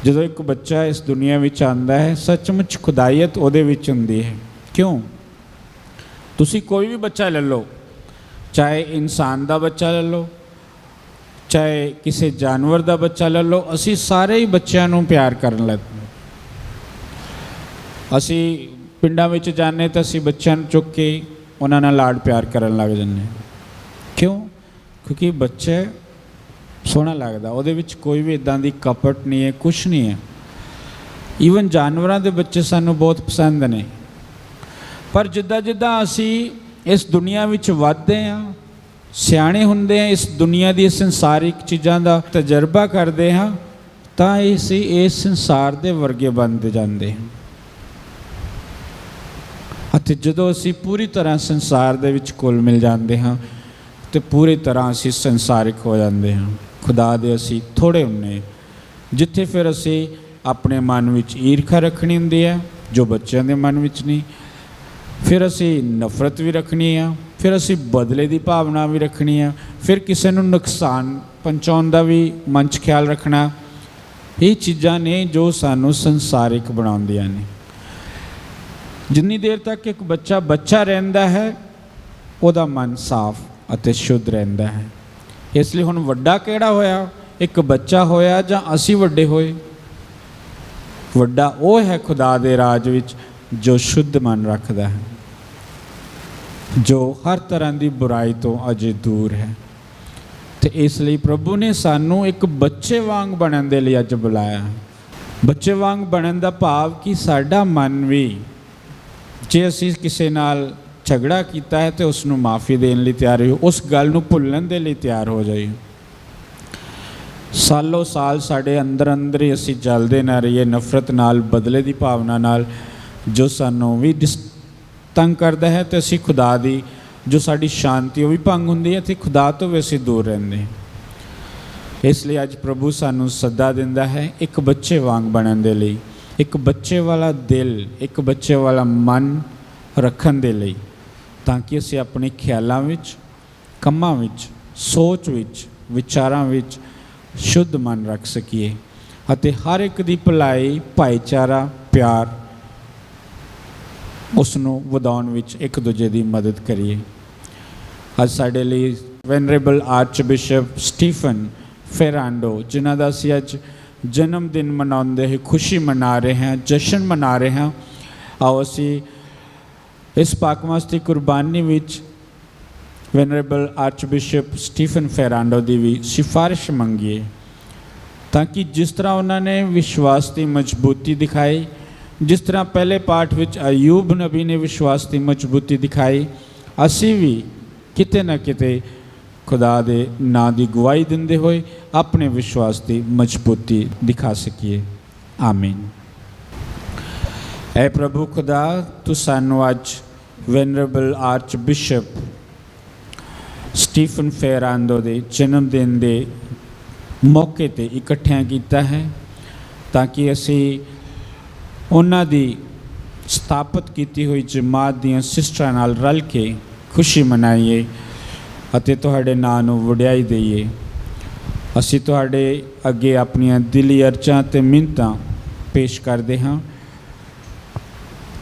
ਜਦੋਂ ਇੱਕ ਬੱਚਾ ਇਸ ਦੁਨੀਆ ਵਿੱਚ ਆਉਂਦਾ ਹੈ, ਸੱਚਮੁੱਚ ਖੁਦਾਈਅਤ ਉਹਦੇ ਵਿੱਚ ਹੁੰਦੀ ਹੈ। ਕਿਉਂ? ਤੁਸੀਂ ਕੋਈ ਵੀ ਬੱਚਾ ਲੈ ਲਓ, ਚਾਹੇ ਇਨਸਾਨ ਦਾ ਬੱਚਾ ਲੈ ਲਓ, ਚਾਹੇ ਕਿਸੇ ਜਾਨਵਰ ਦਾ ਬੱਚਾ ਲੈ ਲਓ, ਅਸੀਂ ਸਾਰੇ ਹੀ ਬੱਚਿਆਂ ਨੂੰ ਪਿਆਰ ਕਰਨ ਲੱਗਦੇ। ਅਸੀਂ ਪਿੰਡਾਂ ਵਿੱਚ ਜਾਂਦੇ ਤਾਂ ਅਸੀਂ ਬੱਚਿਆਂ ਨੂੰ ਚੁੱਕ ਕੇ ਉਹਨਾਂ ਨਾਲ ਲਾਡ ਪਿਆਰ ਕਰਨ ਲੱਗ ਜਾਂਦੇ। ਕਿਉਂ? ਕਿਉਂਕਿ ਬੱਚਾ ਸੋਹਣਾ ਲੱਗਦਾ, ਉਹਦੇ ਵਿੱਚ ਕੋਈ ਵੀ ਇੱਦਾਂ ਦੀ ਕਪਟ ਨਹੀਂ ਹੈ, ਕੁਛ ਨਹੀਂ ਹੈ। ਈਵਨ ਜਾਨਵਰਾਂ ਦੇ ਬੱਚੇ ਸਾਨੂੰ ਬਹੁਤ ਪਸੰਦ ਨੇ। ਪਰ ਜਿੱਦਾਂ ਜਿੱਦਾਂ ਅਸੀਂ ਇਸ ਦੁਨੀਆ ਵਿੱਚ ਵੱਧਦੇ ਹਾਂ, ਸਿਆਣੇ ਹੁੰਦੇ ਹਾਂ, ਇਸ ਦੁਨੀਆ ਦੀ ਸੰਸਾਰਿਕ ਚੀਜ਼ਾਂ ਦਾ ਤਜਰਬਾ ਕਰਦੇ ਹਾਂ, ਤਾਂ ਅਸੀਂ ਇਸ ਸੰਸਾਰ ਦੇ ਵਰਗੇ ਬਣਦੇ ਜਾਂਦੇ ਹਾਂ। ਅਤੇ ਜਦੋਂ ਅਸੀਂ ਪੂਰੀ ਤਰ੍ਹਾਂ ਸੰਸਾਰ ਦੇ ਵਿੱਚ ਘੁਲ ਮਿਲ ਜਾਂਦੇ ਹਾਂ ਤੇ ਪੂਰੀ ਤਰ੍ਹਾਂ ਅਸੀਂ ਸੰਸਾਰਿਕ ਹੋ ਜਾਂਦੇ ਹਾਂ। ਖੁਦਾ ਦੇ ਅਸੀਂ ਥੋੜ੍ਹੇ ਹੁੰਦੇ, ਜਿੱਥੇ ਫਿਰ ਅਸੀਂ ਆਪਣੇ ਮਨ ਵਿੱਚ ਈਰਖਾ ਰੱਖਣੀ ਹੁੰਦੀ ਹੈ ਜੋ ਬੱਚਿਆਂ ਦੇ ਮਨ ਵਿੱਚ ਨਹੀਂ। ਫਿਰ ਅਸੀਂ ਨਫ਼ਰਤ ਵੀ ਰੱਖਣੀ ਆ, ਫਿਰ ਅਸੀਂ ਬਦਲੇ ਦੀ ਭਾਵਨਾ ਵੀ ਰੱਖਣੀ ਆ, ਫਿਰ ਕਿਸੇ ਨੂੰ ਨੁਕਸਾਨ ਪਹੁੰਚਾਉਣ ਦਾ ਵੀ ਮਨ 'ਚ ਖਿਆਲ ਰੱਖਣਾ। ਇਹ ਚੀਜ਼ਾਂ ਨੇ ਜੋ ਸਾਨੂੰ ਸੰਸਾਰਿਕ ਬਣਾਉਂਦੀਆਂ ਨੇ। ਜਿੰਨੀ ਦੇਰ ਤੱਕ ਇੱਕ ਬੱਚਾ ਬੱਚਾ ਰਹਿੰਦਾ ਹੈ, ਉਹਦਾ ਮਨ ਸਾਫ਼ ਅਤੇ ਸ਼ੁੱਧ ਰਹਿੰਦਾ ਹੈ। ਇਸ ਲਈ ਹੁਣ ਵੱਡਾ ਕਿਹੜਾ ਹੋਇਆ, ਇੱਕ ਬੱਚਾ ਹੋਇਆ ਜਾਂ ਅਸੀਂ ਵੱਡੇ ਹੋਏ? ਵੱਡਾ ਉਹ ਹੈ ਖੁਦਾ ਦੇ ਰਾਜ ਵਿੱਚ ਜੋ ਸ਼ੁੱਧ ਮਨ ਰੱਖਦਾ ਹੈ, ਜੋ ਹਰ ਤਰ੍ਹਾਂ ਦੀ ਬੁਰਾਈ ਤੋਂ ਅਜੇ ਦੂਰ ਹੈ। ਤੇ ਇਸ ਲਈ ਪ੍ਰਭੂ ਨੇ ਸਾਨੂੰ ਇੱਕ ਬੱਚੇ ਵਾਂਗ ਬਣਨ ਦੇ ਲਈ ਅੱਜ ਬੁਲਾਇਆ। ਬੱਚੇ ਵਾਂਗ ਬਣਨ ਦਾ ਭਾਵ ਕਿ ਸਾਡਾ ਮਨ ਵੀ, ਜੇ ਅਸੀਂ ਕਿਸੇ ਨਾਲ ਝਗੜਾ ਕੀਤਾ ਹੈ ਤੇ ਉਸ ਨੂੰ ਮਾਫੀ ਦੇਣ ਲਈ ਤਿਆਰ ਹੋ, ਉਸ ਗੱਲ ਨੂੰ ਭੁੱਲਣ ਦੇ ਲਈ ਤਿਆਰ ਹੋ ਜਾਈਏ। ਸਾਲੋਂ ਸਾਲ ਸਾਡੇ ਅੰਦਰ ਅੰਦਰ ਹੀ ਅਸੀਂ ਜਲਦੇ ਨਾ ਰਹੀਏ ਨਫ਼ਰਤ ਨਾਲ, ਬਦਲੇ ਦੀ ਭਾਵਨਾ ਨਾਲ, ਜੋ ਸਾਨੂੰ ਵੀ ਤੰਗ ਕਰਦਾ ਹੈ। ਤੇ ਅਸੀਂ ਖੁਦਾ ਦੀ ਜੋ ਸਾਡੀ ਸ਼ਾਂਤੀ ਉਹ ਵੀ ਭੰਗ ਹੁੰਦੀ ਹੈ, ਅਤੇ ਖੁਦਾ ਤੋਂ ਵੀ ਅਸੀਂ ਦੂਰ ਰਹਿੰਦੇ। ਇਸ ਲਈ ਅੱਜ ਪ੍ਰਭੂ ਸਾਨੂੰ ਸੱਦਾ ਦਿੰਦਾ ਹੈ ਇੱਕ ਬੱਚੇ ਵਾਂਗ ਬਣਨ ਦੇ ਲਈ, ਇੱਕ ਬੱਚੇ ਵਾਲਾ ਦਿਲ, ਇੱਕ ਬੱਚੇ ਵਾਲਾ ਮਨ ਰੱਖਣ ਦੇ ਲਈ, ਤਾਂ ਕਿ ਅਸੀਂ ਆਪਣੇ ਖਿਆਲਾਂ ਵਿੱਚ, ਕੰਮਾਂ ਵਿੱਚ, ਸੋਚ ਵਿੱਚ, ਵਿਚਾਰਾਂ ਵਿੱਚ ਸ਼ੁੱਧ ਮਨ ਰੱਖ ਸਕੀਏ ਅਤੇ ਹਰ ਇੱਕ ਦੀ ਭਲਾਈ, ਭਾਈਚਾਰਾ, ਪਿਆਰ ਉਸ ਨੂੰ ਵਧਾਉਣ ਵਿੱਚ ਇੱਕ ਦੂਜੇ ਦੀ ਮਦਦ ਕਰੀਏ। ਅੱਜ ਸਾਡੇ ਲਈ ਵੈਨਰੇਬਲ ਆਰਚ ਬਿਸ਼ਪ ਸਟੀਫਨ ਫੈਰਾਂਡੋ, ਜਿਨ੍ਹਾਂ ਦਾ ਅਸੀਂ ਅੱਜ ਜਨਮ ਦਿਨ ਮਨਾਉਂਦੇ ਹੋਏ ਖੁਸ਼ੀ ਮਨਾ ਰਹੇ ਹਾਂ, ਜਸ਼ਨ ਮਨਾ ਰਹੇ ਹਾਂ, ਆਓ ਅਸੀਂ ਇਸ ਪਾਕਮਾਸਤੀ ਕੁਰਬਾਨੀ ਵਿੱਚ ਵੈਨਰੇਬਲ ਆਰਚ ਬਿਸ਼ਪ ਸਟੀਫਨ ਫੈਰਾਂਡੋ ਦੀ ਵੀ ਸਿਫਾਰਿਸ਼ ਮੰਗੀਏ, ਤਾਂ ਕਿ ਜਿਸ ਤਰ੍ਹਾਂ ਉਹਨਾਂ ਨੇ ਵਿਸ਼ਵਾਸ ਦੀ ਮਜ਼ਬੂਤੀ ਦਿਖਾਈ, ਜਿਸ ਤਰ੍ਹਾਂ ਪਹਿਲੇ ਪਾਠ ਵਿੱਚ ਅਯੂਬ ਨਬੀ ਨੇ ਵਿਸ਼ਵਾਸ ਦੀ ਮਜ਼ਬੂਤੀ ਦਿਖਾਈ, ਅਸੀਂ ਵੀ ਕਿਤੇ ਨਾ ਕਿਤੇ ਖੁਦਾ ਦੇ ਨਾਂ ਦੀ ਗਵਾਹੀ ਦਿੰਦੇ ਹੋਏ ਆਪਣੇ ਵਿਸ਼ਵਾਸ ਦੀ ਮਜ਼ਬੂਤੀ ਦਿਖਾ ਸਕੀਏ। ਆਮੀਨ। ਐ ਪ੍ਰਭੂ ਖੁਦਾ, ਤੂੰ ਸਾਨੂੰ ਅੱਜ ਵੈਨਰੇਬਲ ਆਰਚ ਬਿਸ਼ਪ ਸਟੀਫਨ ਫੈਰਾਂਡੋ ਦੇ ਜਨਮ ਦਿਨ ਦੇ ਮੌਕੇ 'ਤੇ ਇਕੱਠਿਆਂ ਕੀਤਾ ਹੈ, ਤਾਂ ਕਿ ਅਸੀਂ ਉਹਨਾਂ ਦੀ ਸਥਾਪਿਤ ਕੀਤੀ ਹੋਈ ਜਮਾਤ ਦੀਆਂ ਸਿਸਟਰਾਂ ਨਾਲ ਰਲ ਕੇ ਖੁਸ਼ੀ ਮਨਾਈਏ ਅਤੇ ਤੁਹਾਡੇ ਨਾਂ ਨੂੰ ਵਡਿਆਈ ਦਈਏ। ਅਸੀਂ ਤੁਹਾਡੇ ਅੱਗੇ ਆਪਣੀਆਂ ਦਿਲੀ ਅਰਜ਼ਾਂ ਅਤੇ ਮਿੰਨਤਾਂ ਪੇਸ਼ ਕਰਦੇ ਹਾਂ।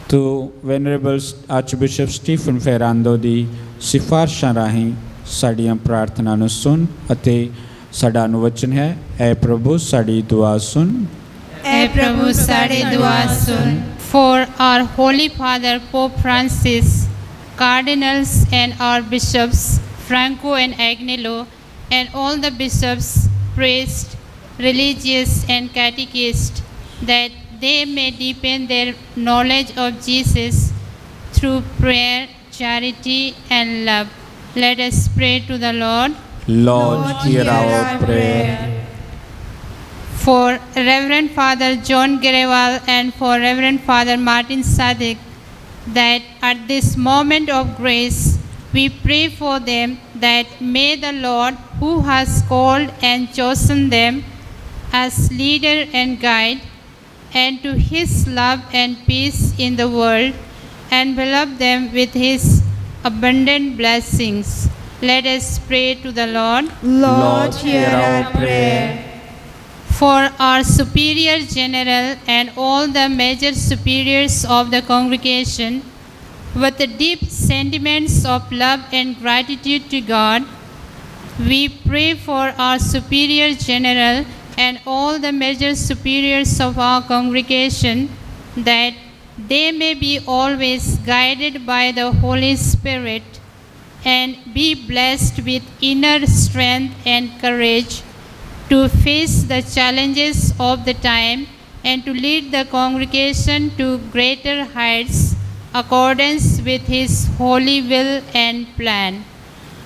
ਤੋ ਵੈਨਰੇਬਲ ਆਰਚ ਬਿਸ਼ਪ ਸਟੀਫਨ ਫੈਰਾਂਡੋ ਦੀ ਸਿਫਾਰਿਸ਼ਾਂ ਰਾਹੀਂ ਸਾਡੀਆਂ ਪ੍ਰਾਰਥਨਾ ਨੂੰ ਸੁਣ ਅਤੇ ਸਾਡਾ ਅਨੁਵਚਨ ਹੈ, ਐ ਪ੍ਰਭੂ ਸਾਡੀ ਦੁਆ ਸੁਣ। ਐ ਪ੍ਰਭੂ ਸਾਡੀ ਦੁਆ ਸੁਣ। For our Holy Father Pope Francis, cardinals and our bishops Franco and Agnello, and all the bishops, priests, religious and catechists, that they may deepen their knowledge of Jesus through prayer, charity, and love. Let us pray to the Lord. Lord, hear our prayer. For Reverend Father John Grewal and for Reverend Father Martin Sadik, that at this moment of grace we pray for them, that may the Lord, who has called and chosen them as leader and guide, and to his love and peace in the world, envelop them with his abundant blessings. Let us pray to the Lord. Lord, hear our prayer. For our Superior General and all the major superiors of the congregation, with the deep sentiments of love and gratitude to God, we pray for our Superior General and all the major superiors of our congregation, that they may be always guided by the Holy Spirit and be blessed with inner strength and courage to face the challenges of the time and to lead the congregation to greater heights accordance with his holy will and plan.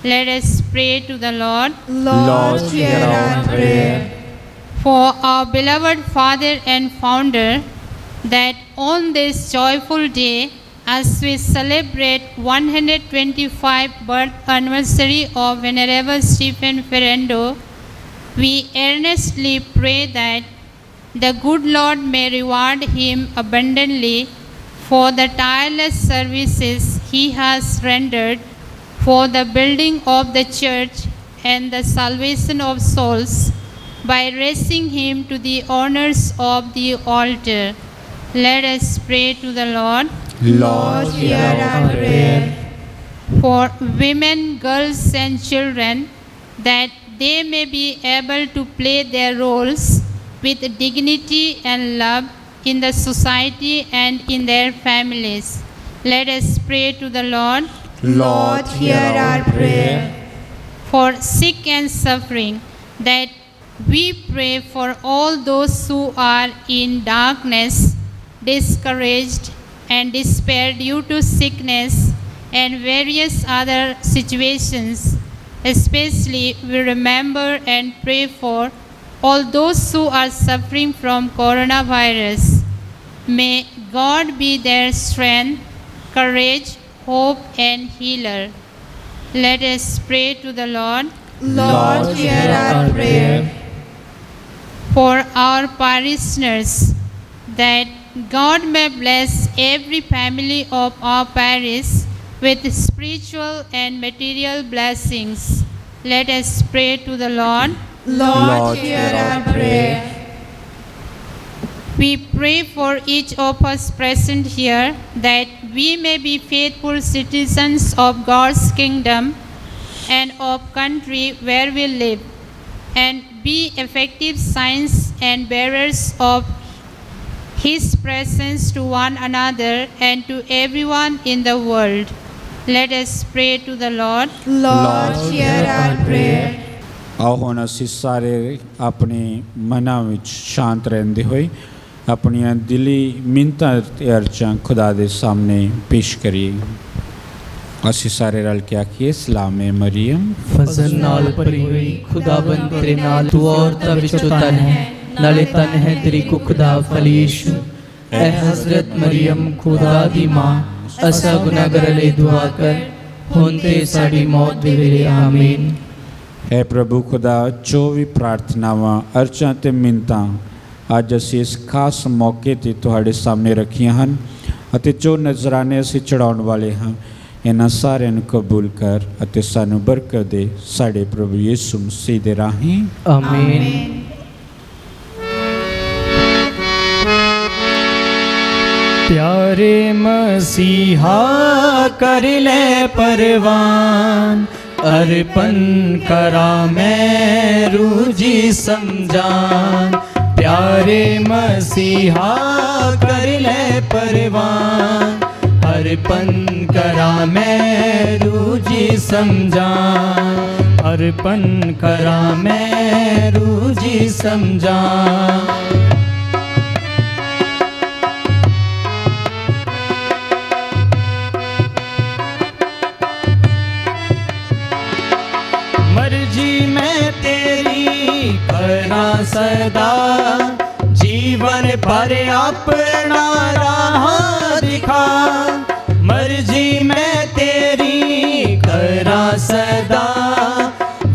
Let us pray to the Lord. Lord, hear our prayer. For our beloved Father and Founder, that on this joyful day, as we celebrate 125th birth anniversary of Venerable Stephen Ferrando, we earnestly pray that the good Lord may reward him abundantly for the tireless services he has rendered for the building of the church and the salvation of souls, by raising him to the honors of the altar. Let us pray to the Lord. Lord, hear our prayer. For women, girls, and children, that they may be able to play their roles with dignity and love in the society and in their families. Let us pray to the Lord. Lord, hear our prayer. For sick and suffering, that we pray for all those who are in darkness, discouraged, and despair due to sickness and various other situations. Especially we remember and pray for all those who are suffering from coronavirus. May God be their strength, courage, hope, and healer. Let us pray to the Lord. Lord, hear our prayer. For our parishioners, that God may bless every family of our parish with spiritual and material blessings. Let us pray to the Lord. Lord, hear our prayer. We pray for each of us present here, that we may be faithful citizens of God's kingdom and of country where we live, and be effective signs and bearers of His presence to one another and to everyone in the world. Let us pray to the Lord. Lord, hear our prayer. ਆਓ ਹੁਣ ਅਸੀਂ ਸਾਰੇ ਆਪਣੇ ਮਨਾਂ ਵਿੱਚ ਸ਼ਾਂਤ ਰਹਿੰਦੇ ਹੋਏ ਆਪਣੀਆਂ ਦਿਲੀ ਮਿੰਨਤਾਂ ਤੇ ਅਰਜ਼ਾਂ ਖੁਦਾ ਦੇ ਸਾਹਮਣੇ ਪੇਸ਼ ਕਰੀਏ। ਅਸੀਂ ਸਾਰੇ ਰਲ ਕੇ ਆਖੀਏ, ਸਲਾਮੇ ਮਰੀਮ, ਫਜ਼ਲ ਨਾਲ ਭਰੀ ਹੋਈ ਖੁਦਾਵੰਦ ਤੇਰੇ ਨਾਲ, ਤੂੰ ਔਰਤਾਂ ਵਿੱਚੋਂ ਧਨ ਹੈ, ਨਾਲੇ ਧਨ ਹੈ ਤੇਰੀ ਕੁੱਖ ਦਾ ਫਲ ਯੀਸ਼ੂ। ਐ ਹਜ਼ਰਤ ਮਰੀਮ ਖੁਦਾ ਦੀ ਮਾਂ, ਅਸਾਂ ਗੁਨਾਹਗਾਰਾਂ ਲਈ ਦੁਆ ਕਰ, ਹੁਣ ਤੇ ਸਾਡੀ ਮੌਤ ਦੇ ਵੇਲੇ ਆਮੀਨ। ਹੈ ਪ੍ਰਭੂ ਖੁਦਾ, ਜੋ ਵੀ ਪ੍ਰਾਰਥਨਾਵਾਂ ਅਰਜ਼ਾਂ ਤੇ ਮਿੰਨਤਾਂ ਅੱਜ ਅਸੀਂ ਇਸ ਖਾਸ ਮੌਕੇ 'ਤੇ ਤੁਹਾਡੇ ਸਾਹਮਣੇ ਰੱਖੀਆਂ ਹਨ ਅਤੇ ਜੋ ਨਜ਼ਰਾਨੇ ਅਸੀਂ ਚੜਾਉਣ ਵਾਲੇ ਹਾਂ, ਇਹਨਾਂ ਸਾਰਿਆਂ ਨੂੰ ਕਬੂਲ ਕਰ ਅਤੇ ਸਾਨੂੰ ਬਰਕਤ ਦੇ, ਸਾਡੇ ਪ੍ਰਭੂ ਯਿਸੂ ਮਸੀਹ ਦੇ ਰਾਹੀਂ ਆਮੀਨ। प्यारे मसीहा कर ले परवान, अर्पण करा मैं रूजी समझान। प्यारे मसीहा कर ले परवान, अर्पण करा मैं रूजी समझान। अर्पण करा मैं रूजी समझान। करा सदा, जीवन भर अपना राह दिखा, मर्जी मैं तेरी करा सदा,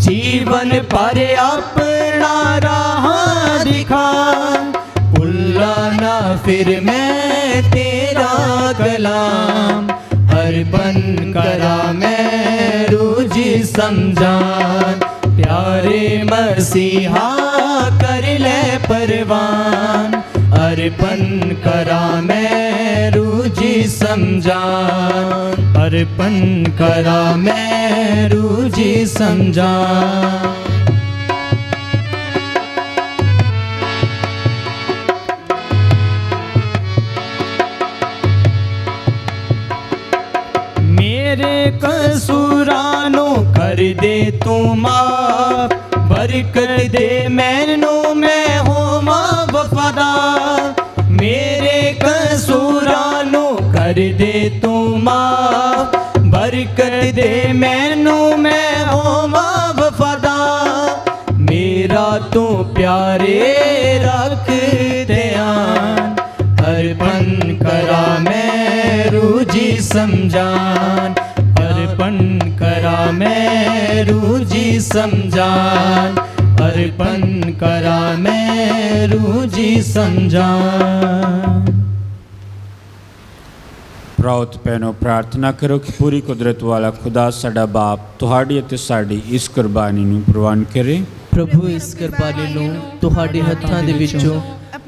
जीवन भर अपना राह दिखा, भुल्ला ना फिर मैं तेरा कलाम, अर्पण करा मैं रूजी समझान, प्यारे मसीहा कर ले परवान, अर्पण करा मैं रूजी समझान, अर्पण करा मैं रूजी समझान। मेरे कसूरानो कर दे तू माफ, बरकत दे मैनू मैं होवा वफादार, मेरे कसूरानो कर दे तू माफ, बरकत दे मैनू मैं होवा वफादार, मेरा तू प्यारे रख ध्यान, अर्पण करा मैं रूजी समझान, अर्पण करा मैं रूजी समझान, अर्पण करा मैं रूजी समझान। प्राउत भैनों प्रार्थना करो कि पूरी कुदरत वाला खुदा साडा बाप तुहाड़ी अते साडी इस कुर्बानी नूं प्रवान करे। प्रभु इस कुर्बानी नूं तुहाडे हत्थां दे विचों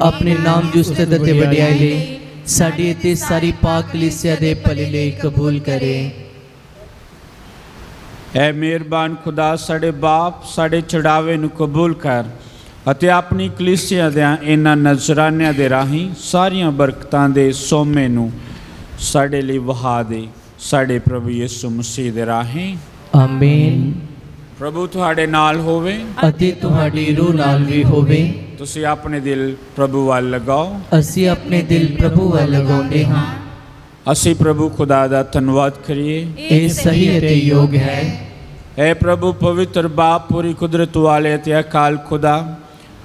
अपने नाम ਦੀ ਉਸਤਤ ਅਤੇ ਵਡਿਆਈ ਲਈ ਸਾਡੀ ਅਤੇ ਸਾਰੀ ਪਾਕ ਕਲੀਸਿਆ ਦੇ ਭਲੇ ਲਈ ਕਬੂਲ ਕਰੇ। ਐ ਮਿਹਰਬਾਨ ਖੁਦਾ ਸਾਡੇ ਬਾਪ ਸਾਡੇ ਚੜਾਵੇ ਨੂੰ ਕਬੂਲ ਕਰ ਅਤੇ ਆਪਣੀ ਕਲੀਸਿਆ ਦੇ ਇਹਨਾਂ ਨਜ਼ਰਾਨਿਆਂ ਦੇ ਰਾਹੀਂ ਸਾਰੀਆਂ ਬਰਕਤਾਂ ਦੇ ਸੋਮੇ ਨੂੰ ਸਾਡੇ ਲਈ ਵਹਾ ਦੇ, ਸਾਡੇ ਪ੍ਰਭੂ ਯਿਸੂ ਮਸੀਹ ਦੇ ਰਾਹੀਂ ਆਮੀਨ। ਪ੍ਰਭੂ ਤੁਹਾਡੇ ਨਾਲ ਹੋਵੇ ਅਤੇ ਤੁਹਾਡੀ ਰੂਹ ਨਾਲ ਵੀ ਹੋਵੇ। ਤੁਸੀਂ ਆਪਣੇ ਦਿਲ ਪ੍ਰਭੂ ਵੱਲ ਲਗਾਓ। ਅਸੀਂ ਆਪਣੇ ਦਿਲ ਪ੍ਰਭੂ ਵੱਲ ਲਗਾਉਂਦੇ ਹਾਂ। ਅਸੀਂ ਪ੍ਰਭੂ ਖੁਦਾ ਦਾ ਧੰਨਵਾਦ ਕਰੀਏ। ਇਹ ਸਹੀ ਅਤੇ ਯੋਗ ਹੈ। ਐ ਪ੍ਰਭੂ ਪਵਿੱਤਰ ਬਾਪ ਪੂਰੀ ਕੁਦਰਤ ਵਾਲੇ ਅਤੇ ਅਕਾਲ ਖੁਦਾ,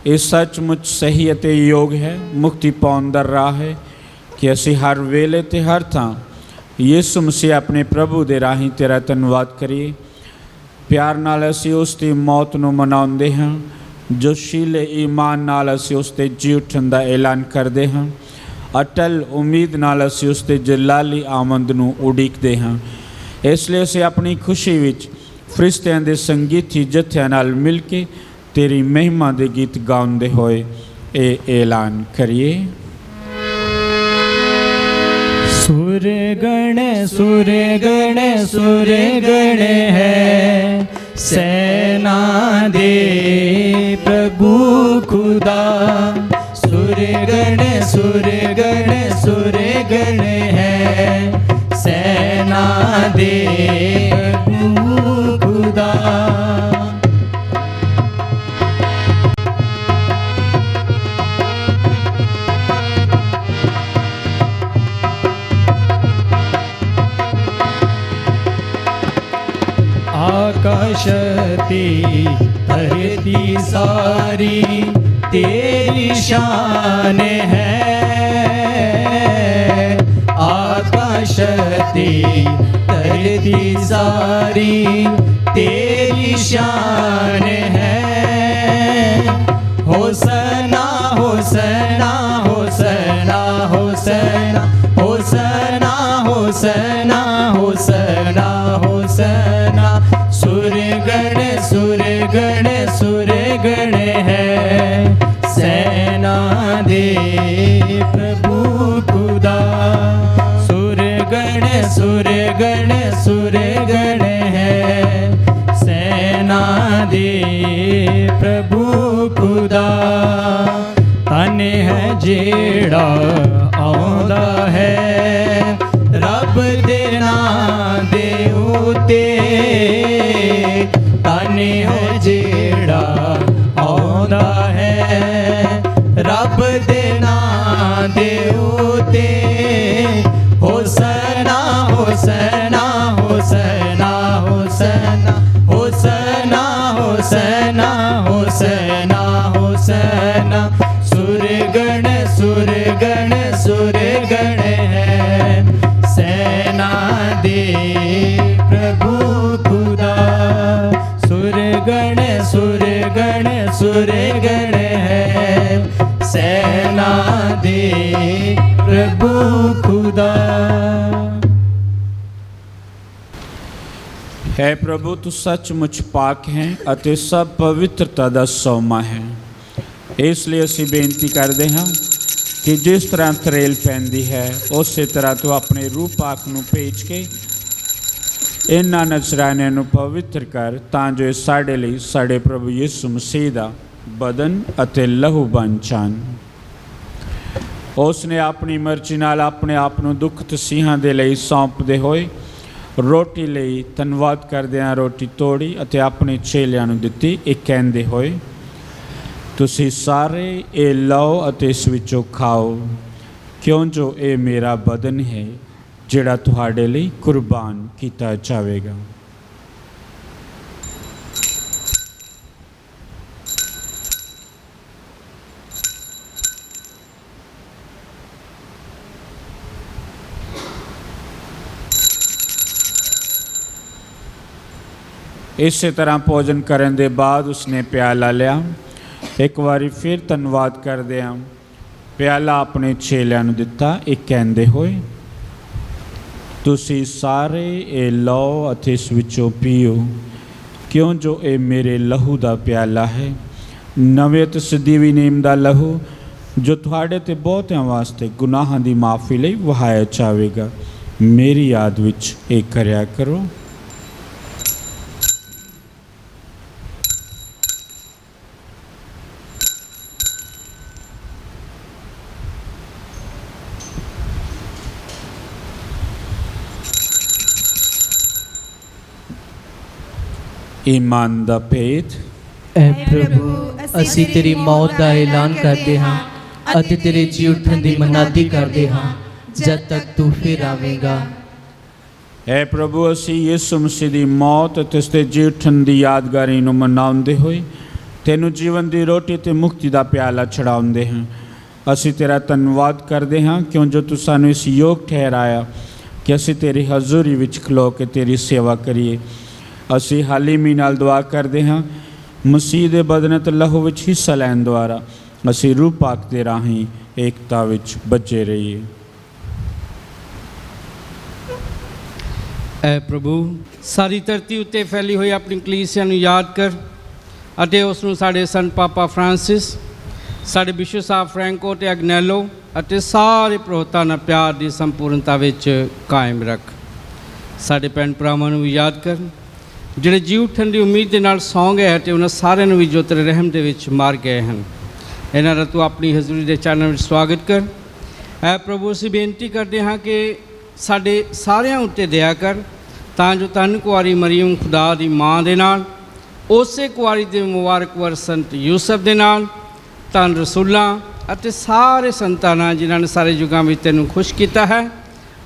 ਇਹ ਸੱਚਮੁੱਚ ਸਹੀ ਅਤੇ ਯੋਗ ਹੈ, ਮੁਕਤੀ ਪਾਉਣ ਦਾ ਰਾਹ ਹੈ ਕਿ ਅਸੀਂ ਹਰ ਵੇਲੇ ਤੇ ਹਰ ਥਾਂ ਯਿਸੂ ਮਸੀਹ ਆਪਣੇ ਪ੍ਰਭੂ ਦੇ ਰਾਹੀਂ ਤੇਰਾ ਧੰਨਵਾਦ ਕਰੀਏ। ਪਿਆਰ ਨਾਲ ਅਸੀਂ ਉਸ ਦੀ ਮੌਤ ਨੂੰ ਮਨਾਉਂਦੇ ਹਾਂ, ਜੋਸ਼ੀਲੇ ਈਮਾਨ ਨਾਲ ਅਸੀਂ ਉਸ ਦੇ ਜੀ ਉੱਠਣ ਦਾ ਐਲਾਨ ਕਰਦੇ ਹਾਂ, ਅਟਲ ਉਮੀਦ ਨਾਲ ਅਸੀਂ ਉਸ ਦੇ ਜਲਾਲੀ ਆਮਦ ਨੂੰ ਉਡੀਕਦੇ ਹਾਂ। ਇਸ ਲਈ ਅਸੀਂ ਆਪਣੀ ਖੁਸ਼ੀ ਵਿੱਚ ਫਰਿਸ਼ਤਿਆਂ ਦੇ ਸੰਗੀਤੀ ਜਥਿਆਂ ਨਾਲ ਮਿਲ ਕੇ ਤੇਰੀ ਮਹਿਮਾ ਦੇ ਗੀਤ ਗਾਉਂਦੇ ਹੋਏ ਇਹ ਐਲਾਨ ਕਰੀਏ। सुर गण सुर गण सुर गण है, सेना दे प्रभु खुदा, सुर गण सुर गण सुर गण है, सेना दे प्रभु खुदा। आकाशती धरती सारी तेरी शान है, आकाशती धरती सारी तेरी शान है। होसना होसना होसना होसना होसना होसना होसना होसना, सुर गण सुर गण है, सेना दे प्रभु खुदा, सुर गण सुर गण है, सेना दे प्रभु खुदा। तन है जेड़ा आउंदा है, रब दे नां दे उते, तन है जेड़ा आउंदा है, रब दे नां दे उते। होसना होसना होसना होसना होसना होसना होसना सेना सुरगण सुरगण सुरगण है सेना दे प्रभु खुदा सुरगण सुरगण सुरगण है सेना दे प्रभु खुदा। है प्रभु तू सचमुच पाक है ਅਤੇ ਸਭ ਪਵਿੱਤਰਤਾ ਦਾ ਸੋਮਾ ਹੈ। ਇਸ ਲਈ ਅਸੀਂ ਬੇਨਤੀ ਕਰਦੇ ਹਾਂ ਕਿ ਜਿਸ ਤਰ੍ਹਾਂ ਤਰੇਲ ਪੈਂਦੀ ਹੈ ਉਸੇ ਤਰ੍ਹਾਂ ਤੂੰ ਆਪਣੇ ਰੂਹ ਪਾਕ ਨੂੰ ਭੇਜ ਕੇ ਇਹਨਾਂ ਨਜ਼ਰਾਨਿਆਂ ਨੂੰ ਪਵਿੱਤਰ ਕਰ ਤਾਂ ਜੋ ਇਹ ਸਾਡੇ ਲਈ ਸਾਡੇ ਪ੍ਰਭੂ ਯਿਸੂ ਮਸੀਹ ਦਾ ਬਦਨ ਅਤੇ ਲਹੂ ਬਣ ਜਾਣ। ਉਸ ਨੇ ਆਪਣੀ ਮਰਜ਼ੀ ਨਾਲ ਆਪਣੇ ਆਪ ਨੂੰ ਦੁੱਖ ਤਸੀਹਾਂ ਦੇ ਲਈ ਸੌਂਪਦੇ ਹੋਏ ਰੋਟੀ ਲਈ ਧੰਨਵਾਦ ਕਰਦਿਆਂ ਰੋਟੀ ਤੋੜੀ ਅਤੇ ਆਪਣੇ ਚੇਲਿਆਂ ਨੂੰ ਦਿੱਤੀ, ਇਹ ਕਹਿੰਦੇ ਹੋਏ ਤੁਸੀਂ ਸਾਰੇ ਇਹ ਲਓ ਅਤੇ ਇਸ ਵਿੱਚੋਂ ਖਾਓ ਕਿਉਂ ਜੋ ਇਹ ਮੇਰਾ ਬਦਨ ਹੈ ਜਿਹੜਾ ਤੁਹਾਡੇ ਲਈ ਕੁਰਬਾਨ ਕੀਤਾ ਜਾਵੇਗਾ। ਇਸੇ ਤਰ੍ਹਾਂ ਭੋਜਨ ਕਰਨ ਦੇ ਬਾਅਦ ਉਸਨੇ ਪਿਆਲਾ ਲਿਆ, ਇੱਕ ਵਾਰੀ ਫਿਰ ਧੰਨਵਾਦ ਕਰਦਿਆਂ ਪਿਆਲਾ ਆਪਣੇ ਚੇਲਿਆਂ ਨੂੰ ਦਿੱਤਾ, ਇਹ ਕਹਿੰਦੇ ਹੋਏ ਤੁਸੀਂ ਸਾਰੇ ਇਹ ਲਓ ਅਤੇ ਇਸ ਵਿੱਚੋਂ ਪੀਓ ਕਿਉਂ ਜੋ ਇਹ ਮੇਰੇ ਲਹੂ ਦਾ ਪਿਆਲਾ ਹੈ, ਨਵੇਂ ਅਤੇ ਸਦੀਵੀ ਨੇਮ ਦਾ ਲਹੂ ਜੋ ਤੁਹਾਡੇ ਤੇ ਬਹੁਤਿਆਂ ਵਾਸਤੇ ਗੁਨਾਹਾਂ ਦੀ ਮਾਫੀ ਲਈ ਵਹਾਇਆ ਜਾਵੇਗਾ। ਮੇਰੀ ਯਾਦ ਵਿੱਚ ਇਹ ਕਰਿਆ ਕਰੋ। ईमान दा भेद। ऐ प्रभु असी तेरी मौत का ऐलान करते हाँ अते तेरे जी उठन की मनादी करते हाँ जब तक तू फिर आवेगा। ऐ प्रभु असी यीशु मसीह दी मौत ते उसदे जी उठन की यादगारी नूं मनाउंदे होए तैनूं जीवन की रोटी ते मुक्ति का प्याला छड़ाउंदे हैं। असी तेरा धन्नवाद करते हाँ क्यों जो तू सानूं इस योग ठहराया कि असी तेरी हजूरी विच खलो के तेरी सेवा करिए। असी हालीमी नाल दुआ करते हाँ मसीह दे बदन ते लहू विच हिस्सा लैण द्वारा असी रूह पाक दे राहीं एकता विच बचे रहिए। ऐ प्रभु सारी धरती उत्ते फैली हुई अपनी कलीसिया नूं याद कर अते उस नूं साडे संत पापा फ्रांसिस साडे बिशप साहब फ्रैंको ते अगनेलो अते सारे प्रहोतां नाल प्यार दी संपूर्णता विच कायम रख। साडे भैन भरावां नूं याद कर ਜਿਹੜੇ ਜੀ ਉੱਠਣ ਦੀ ਉਮੀਦ ਦੇ ਨਾਲ ਸੌਂ ਗਏ ਅਤੇ ਉਹਨਾਂ ਸਾਰਿਆਂ ਨੂੰ ਵੀ ਜੋ ਤੇਰੇ ਰਹਿਮ ਦੇ ਵਿੱਚ ਮਾਰ ਗਏ ਹਨ, ਇਹਨਾਂ ਦਾ ਤੂੰ ਆਪਣੀ ਹਜ਼ੂਰੀ ਦੇ ਚਰਨਾਂ ਵਿੱਚ ਸਵਾਗਤ ਕਰ। ਐ ਪ੍ਰਭੂ ਅਸੀਂ ਬੇਨਤੀ ਕਰਦੇ ਹਾਂ ਕਿ ਸਾਡੇ ਸਾਰਿਆਂ ਉੱਤੇ ਦਇਆ ਕਰ ਤਾਂ ਜੋ ਧੰਨ ਕੁਆਰੀ ਮਰੀਮ ਖੁਦਾ ਦੀ ਮਾਂ ਦੇ ਨਾਲ ਉਸੇ ਕੁਆਰੀ ਦੇ ਮੁਬਾਰਕ ਵਰ ਸੰਤ ਯੂਸਫ ਦੇ ਨਾਲ ਧੰਨ ਰਸੂਲਾਂ ਅਤੇ ਸਾਰੇ ਸੰਤਾਂ ਨਾਲ ਜਿਨ੍ਹਾਂ ਨੇ ਸਾਰੇ ਯੁੱਗਾਂ ਵਿੱਚ ਤੈਨੂੰ ਖੁਸ਼ ਕੀਤਾ ਹੈ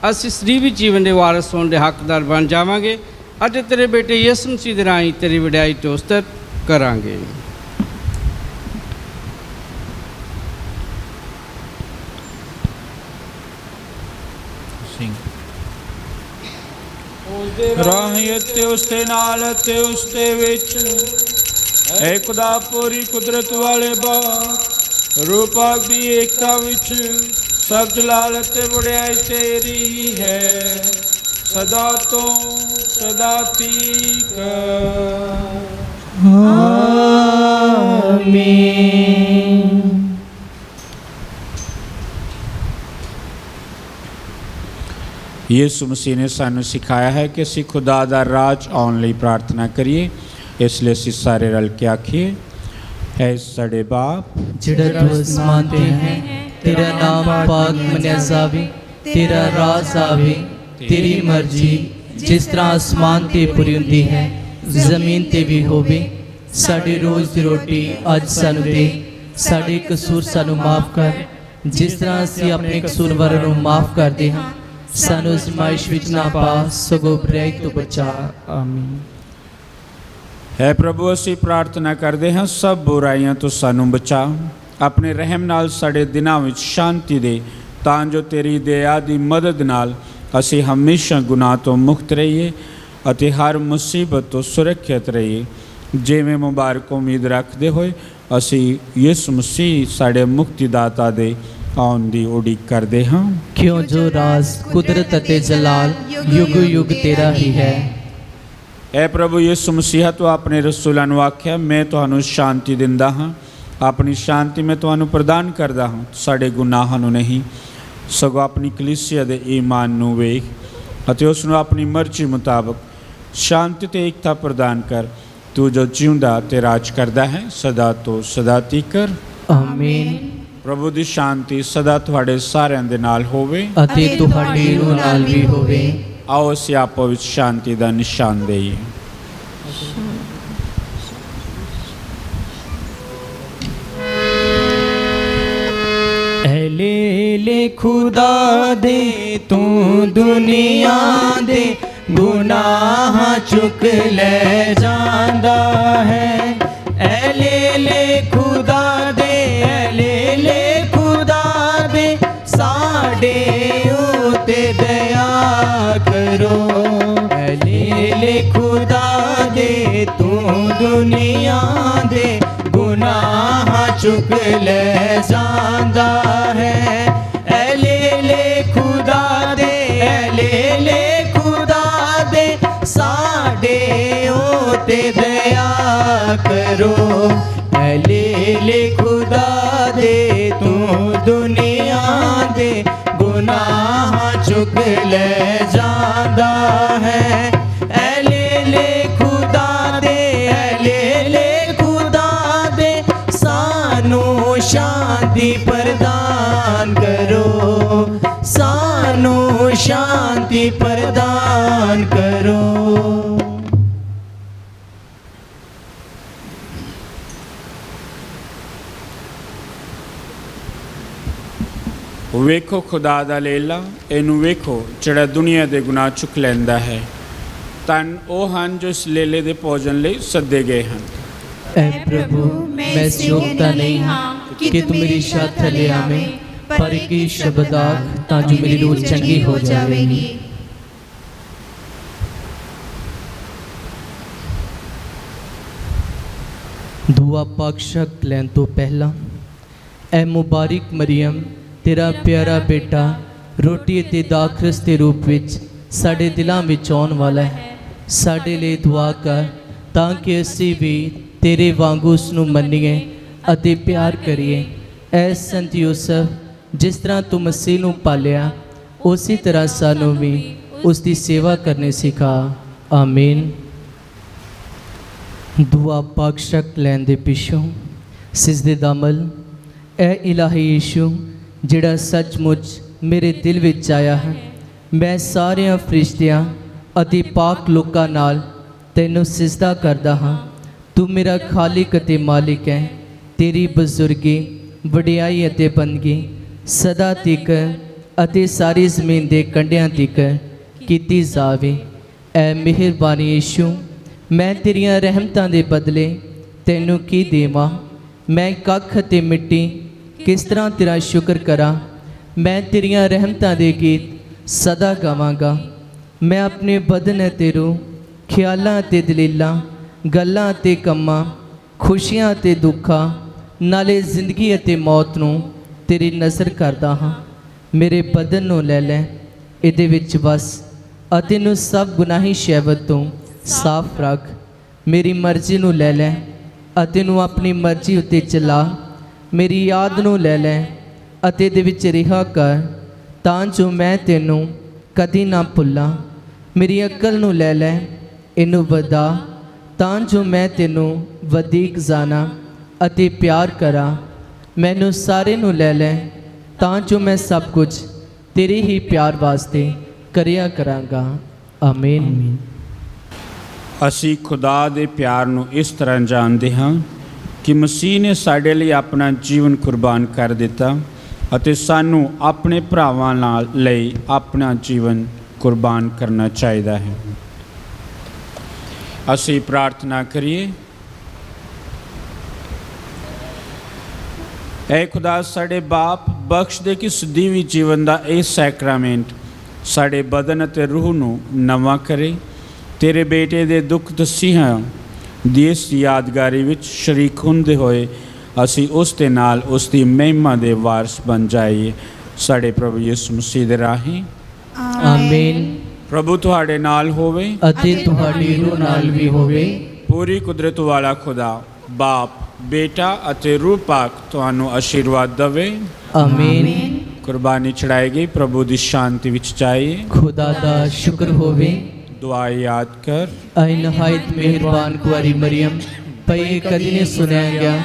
ਅਸੀਂ ਸਦੀਵੀ ਜੀਵਨ ਦੇ ਵਾਰਸ ਹੋਣ ਦੇ ਹੱਕਦਾਰ ਬਣ ਜਾਵਾਂਗੇ ਅਤੇ ਤੇਰੇ ਬੇਟੇ ਯਿਸੂ ਮਸੀਹ ਦੇ ਰਾਹੀਂ ਤੇਰੀ ਵਡਿਆਈ ਤੇ ਉਸਤਤ ਕਰਾਂਗੇ। ਰਾਹੀਂ ਤੇ ਉਸਦੇ ਨਾਲ ਤੇ ਉਸਦੇ ਵਿੱਚ ਏ ਖੁਦਾ ਪੂਰੀ ਕੁਦਰਤ ਵਾਲੇ ਬਾ ਰੂਹ ਪਾਕ ਦੀ ਏਕਤਾ ਵਿੱਚ ਸਭ ਜਲਾਲ ਤੇ ਵਡਿਆਈ ਤੇਰੀ ਹੈ सदा तो सदा तीक। आमीन। यीशु मसीह ने सानू सिखाया है कि असी खुदा दा राज आउण लई प्रार्थना करिए, इसलिए असी सारे रल के आखिए है साडे बाप जिहड़ा तू आसमान ते है तेरा नाम पाक मनिया जावे तेरा राज आवे तेरी मर्जी जिस तरह आसमान ते पूरी हुंदी है जमीन ते भी होवे। साडी रोज़ दी रोटी अज सानू दे, साडे कसूर सानू माफ़ कर जिस तरह असीं अपने कसूरवारां नूं माफ़ करदे हां, सानू आज़माइश विच ना पा सगों बुराई तो बचा। आमीन। ਹੈ ਪ੍ਰਭੂ, ਅਸੀਂ ਪ੍ਰਾਰਥਨਾ ਕਰਦੇ ਹਾਂ ਸਭ ਬੁਰਾਈਆਂ ਤੋਂ ਸਾਨੂੰ ਬਚਾ, ਆਪਣੇ ਰਹਿਮ ਨਾਲ ਸਾਡੇ ਦਿਨਾਂ ਵਿੱਚ ਸ਼ਾਂਤੀ ਦੇ, ਤਾਂ ਜੋ ਤੇਰੀ ਦਇਆ ਦੀ ਮਦਦ ਨਾਲ ਅਸੀਂ ਹਮੇਸ਼ਾ ਗੁਨਾਹ ਤੋਂ ਮੁਕਤ ਰਹੀਏ ਅਤੇ ਹਰ ਮੁਸੀਬਤ ਤੋਂ ਸੁਰੱਖਿਅਤ ਰਹੀਏ। ਜਿਵੇਂ ਮੁਬਾਰਕ ਉਮੀਦ ਰੱਖਦੇ ਹੋਏ ਅਸੀਂ ਯਿਸੂ ਮਸੀਹ ਸਾਡੇ ਮੁਕਤੀਦਾਤਾ ਦੇ ਆਉਣ ਦੀ ਉਡੀਕ ਕਰਦੇ ਹਾਂ। क्यों जो राज कुदरत अते जलाल युग युग तेरा ही है। ਐ ਪ੍ਰਭੂ ਯਿਸੂ ਮਸੀਹ, ਤੂੰ ਆਪਣੇ ਰਸੂਲਾਂ ਨੂੰ ਆਖਿਆ, ਮੈਂ ਤੁਹਾਨੂੰ ਸ਼ਾਂਤੀ ਦਿੰਦਾ ਹਾਂ, ਆਪਣੀ ਸ਼ਾਂਤੀ ਮੈਂ ਤੁਹਾਨੂੰ ਪ੍ਰਦਾਨ ਕਰਦਾ ਹਾਂ। ਸਾਡੇ ਗੁਨਾਹਾਂ ਨੂੰ ਨਹੀਂ ਸਗੋਂ ਆਪਣੀ ਕਲੀਸਿਆ ਦੇ ਈਮਾਨ ਨੂੰ ਵੇਖ ਅਤੇ ਉਸ ਨੂੰ ਆਪਣੀ ਮਰਜ਼ੀ ਮੁਤਾਬਕ ਸ਼ਾਂਤੀ ਤੇ ਏਕਤਾ ਪ੍ਰਦਾਨ ਕਰ, ਤੂੰ ਜੋ ਜਿਉਂਦਾ ਤੇ ਰਾਜ ਕਰਦਾ ਹੈ ਸਦਾ ਤੋਂ ਸਦਾ ਤੀਕਰ। आमीन। ਪ੍ਰਭੂ ਦੀ ਸ਼ਾਂਤੀ ਸਦਾ ਤੁਹਾਡੇ ਸਾਰਿਆਂ ਦੇ ਨਾਲ ਹੋਵੇ अते तुहाडी रूह नाल भी होवे। ਆਓ ਅਸੀਂ ਆਪੋ ਵਿੱਚ ਸ਼ਾਂਤੀ ਦਾ ਨਿਸ਼ਾਨ ਦੇਈਏ। ले ले खुदा दे तू दुनिया दे गुनाह चुक ले जांदा है। ऐ ले खुदा दे, ऐ ले खुदा दे साडे उते दया करो। ऐ ले खुदा दे तू दुनिया दे गुनाह चुक ले जांदा है। ऐ ले खुदा दे, ऐ ले खुदा दे साडे ओते दया करो। ऐ ले खुदा दे तू दुनिया दे गुनाह चुक ले जांदा है। ऐ ले खुदा दे, ऐ ले खुदा दे सानू शांति प्रदान करो, सानू शांति प्रदान करो। ਵੇਖੋ ਖੁਦਾ ਦਾ ਲੇਲਾ, ਇਹਨੂੰ ਵੇਖੋ ਜਿਹੜਾ ਦੁਨੀਆ ਦੇ ਗੁਨਾਹ ਚੁੱਕ ਲੈਂਦਾ ਹੈ। ਧੰਨ ਉਹ ਹਨ ਜੋ ਇਸ ਲੇਲੇ ਦੇ ਭੋਜਨ ਲਈ ਸੱਦੇ ਗਏ ਹਨ। ऐ प्रभु, मैं इस योग्यता नहीं हाँ कि तू मेरी छत थले आवे, पर एक ही शब्द आख तां जो मेरी रूह चंगी हो जावेगी। दुआ पाकशक लैन तो पहला, ऐ मुबारक मरियम, तेरा प्यारा बेटा रोटी ते दाखरस के रूप विच साडे दिलां विच आउण वाला है। साडे लिए दुआ कर तां कि असीं भी तेरे वांगू उसनूं मन्नीए अते प्यार करिए। ऐ संत यूसफ, जिस तरह तू मसीह नूं पालिया उसी तरह सानूं भी उसकी सेवा करने सिखा। आमीन। दुआ पाकशक लैन दे पिछों सिजदे दा अमल। ऐ इलाही यीशु, जिहड़ा सचमुच मेरे दिल विच आया है, मैं सारियां फरिश्तियां अते पाक लोकां नाल तैनूं सिजदा करदा हाँ। तू मेरा खालिक अते मालिक है। तेरी बुजुर्गी, वडियाई अते बंदगी सदा तिक अते सारी जमीन दे कंढियां तिक कीती जावे। ऐ मेहरबानी यीशु, मैं तेरियां रहमतां दे बदले तैनूं की देवां। मैं कख अते मिट्टी किस तरह तेरा शुक्र करा। मैं तेरियां रहमतां दे गीत सदा गावांगा। मैं अपने बदन अते रूह, ख्यालां अते दलीलां, गल्लां अते कम्मां, खुशियां अते दुखां नाले जिंदगी अते मौत नूं तेरी नज़र करदा हाँ। मेरे बदन नूं लै लै, इहदे विच वस अते नूं सब गुनाही शैवत तों साफ रख। मेरी मर्जी नूं लै लै अते नूं अपनी मर्जी उत्ते चला। मेरी याद नूं लै लै अते इहदे विच रिहा कर, तां जो मैं तैनूं कदी ना भुल्लां। मेरी अकल नूं लै लै, इहनूं वधा, तां जो मैं तैनूं वधीक जाना अते प्यार करा। मैनूं सारे नूं लै लै, तां जो मैं सब कुछ तेरे ही प्यार वास्ते करिया करांगा। आमीन। ਅਸੀਂ ਖੁਦਾ ਦੇ ਪਿਆਰ ਨੂੰ ਇਸ ਤਰ੍ਹਾਂ ਜਾਣਦੇ ਹਾਂ ਕਿ ਮਸੀਹ ਨੇ ਸਾਡੇ ਲਈ ਆਪਣਾ ਜੀਵਨ ਕੁਰਬਾਨ ਕਰ ਦਿੱਤਾ ਅਤੇ ਸਾਨੂੰ ਆਪਣੇ ਭਰਾਵਾਂ ਨਾਲ ਲਈ ਆਪਣਾ ਜੀਵਨ ਕੁਰਬਾਨ ਕਰਨਾ ਚਾਹੀਦਾ ਹੈ। ਅਸੀਂ ਪ੍ਰਾਰਥਨਾ ਕਰੀਏ। ਐ ਖੁਦਾ ਸਾਡੇ ਬਾਪ, ਬਖਸ਼ ਦੇ ਕਿ ਸਦੀਵੀ ਜੀਵਨ ਦਾ ਇਹ ਸੈਕਰਾਮੈਂਟ ਸਾਡੇ ਬਦਨ ਅਤੇ ਰੂਹ ਨੂੰ ਨਵਾਂ ਕਰੇ। ਤੇਰੇ ਬੇਟੇ ਦੇ ਦੁੱਖ ਤਸੀਹਾਂ ਦੀ ਇਸ ਯਾਦਗਾਰੀ ਵਿੱਚ ਸ਼ਰੀਕ ਹੁੰਦੇ ਹੋਏ ਅਸੀਂ ਉਸ ਦੇ ਨਾਲ ਉਸ ਦੀ ਮਹਿਮਾ ਦੇ ਵਾਰਸ ਬਣ ਜਾਈਏ। ਸਾਡੇ ਪ੍ਰਭੂ ਯਿਸੂ ਮਸੀਹ ਦੇ ਰਾਹੀਂ ਆਮੀਨ। ਪ੍ਰਭੂ ਤੁਹਾਡੇ ਨਾਲ ਹੋਵੇ ਅਤੇ ਤੁਹਾਡੀ ਰੂਹ ਨਾਲ ਵੀ ਹੋਵੇ। ਪੂਰੀ ਕੁਦਰਤ ਵਾਲਾ ਖੁਦਾ ਬਾਪ, ਬੇਟਾ ਅਤੇ ਰੂਹ ਪਾਕ ਤੁਹਾਨੂੰ ਆਸ਼ੀਰਵਾਦ ਦੇਵੇ। ਆਮੀਨ। ਕੁਰਬਾਨੀ ਚੜਾਈ ਗਈ ਪ੍ਰਭੂ ਦੀ ਸ਼ਾਂਤੀ ਵਿੱਚ ਜਾਈਏ। ਖੁਦਾ ਦਾ ਸ਼ੁਕਰ ਹੋਵੇ। ਦੁਆ ਯਾਦ ਕਰ। ਐ ਨਹਾਇਤ ਮਿਹਰਬਾਨ ਕੁਆਰੀ ਮਰੀਮ, ਪਈ ਕਦੀ ਨਹੀਂ ਸੁਣਿਆ ਗਿਆ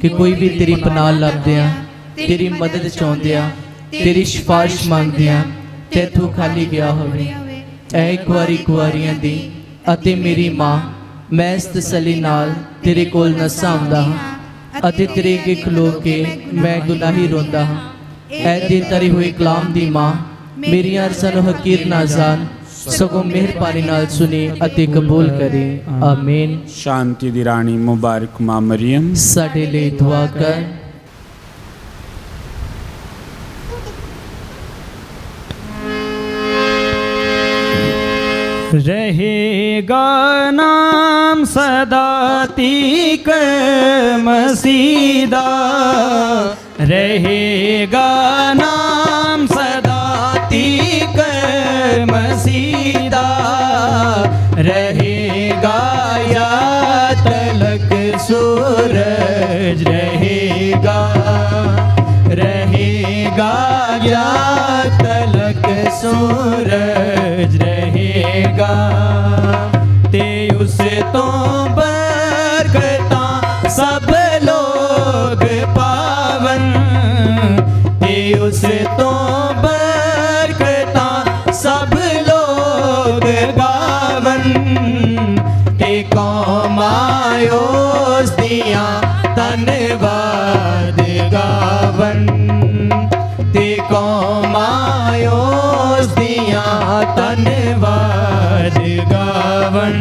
ਕਿ ਕੋਈ ਵੀ ਤੇਰੀ ਪਨਾਹ ਲੱਭਦਿਆਂ, ਤੇਰੀ ਮਦਦ ਚਾਹੁੰਦਿਆਂ, ਤੇਰੀ ਸਿਫਾਰਿਸ਼ ਮੰਗਦਿਆਂ ਤੈਥੋਂ ਖਾਲੀ ਗਿਆ ਹੋਵੇ। ਐ ਕੁਆਰੀਆਂ ਦੀ ਅਤੇ ਮੇਰੀ ਮਾਂ, ਮੈਂ ਇਸ ਤਸੱਲੀ ਨਾਲ ਤੇਰੇ ਕੋਲ ਨਸਾਂ ਆਉਂਦਾ ਹਾਂ ਅਤੇ ਤੇਰੇ ਅੱਗੇ ਖਲੋ ਕੇ ਮੈਂ ਗੁਨਾਹੀ ਰੋਂਦਾ ਹਾਂ। ਐ ਦੇ ਤਰੀ ਹੋਏ ਕਲਾਮ ਦੀ ਮਾਂ, ਮੇਰੀਆਂ ਅਰਜ਼ਾਂ ਨੂੰ ਹਕੀਰ ਨਾ ਜਾਣ, ਸਗੋਂ ਮਿਹਰਬਾਨੀ ਨਾਲ ਸੁਣੀ ਅਤੇ ਕਬੂਲ ਕਰੇ। ਆਮੀਨ। ਸ਼ਾਂਤੀ ਦੀ ਰਾਣੀ ਮੁਬਾਰਕ ਮਾਂ ਮਰੀਮ, ਸਾਡੇ ਲਈ ਦੁਆ ਕਰ। रहेगा नाम सदा तीक मसीदा, रहेगा नाम सदा तीक मसीदा, रहेगा या तलक सूरज रहेगा, रहेगा या तलक सूरज रहेगा। ते उस तो बरकता सब लोग पावन, ते उस तो बरकता सब लोग गावन, ते कौम आयोस दिया धन्यवाद गावन, ते कौम आयोस दिया धन्यवाद गावन।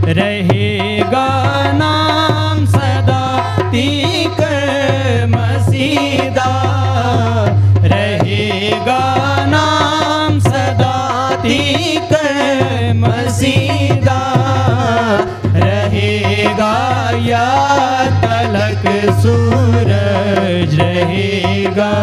रहेगा नाम सदा तीक मसीदा, रहेगा नाम सदा तीक मसीदा, रहेगा या तलक सूरज रहेगा।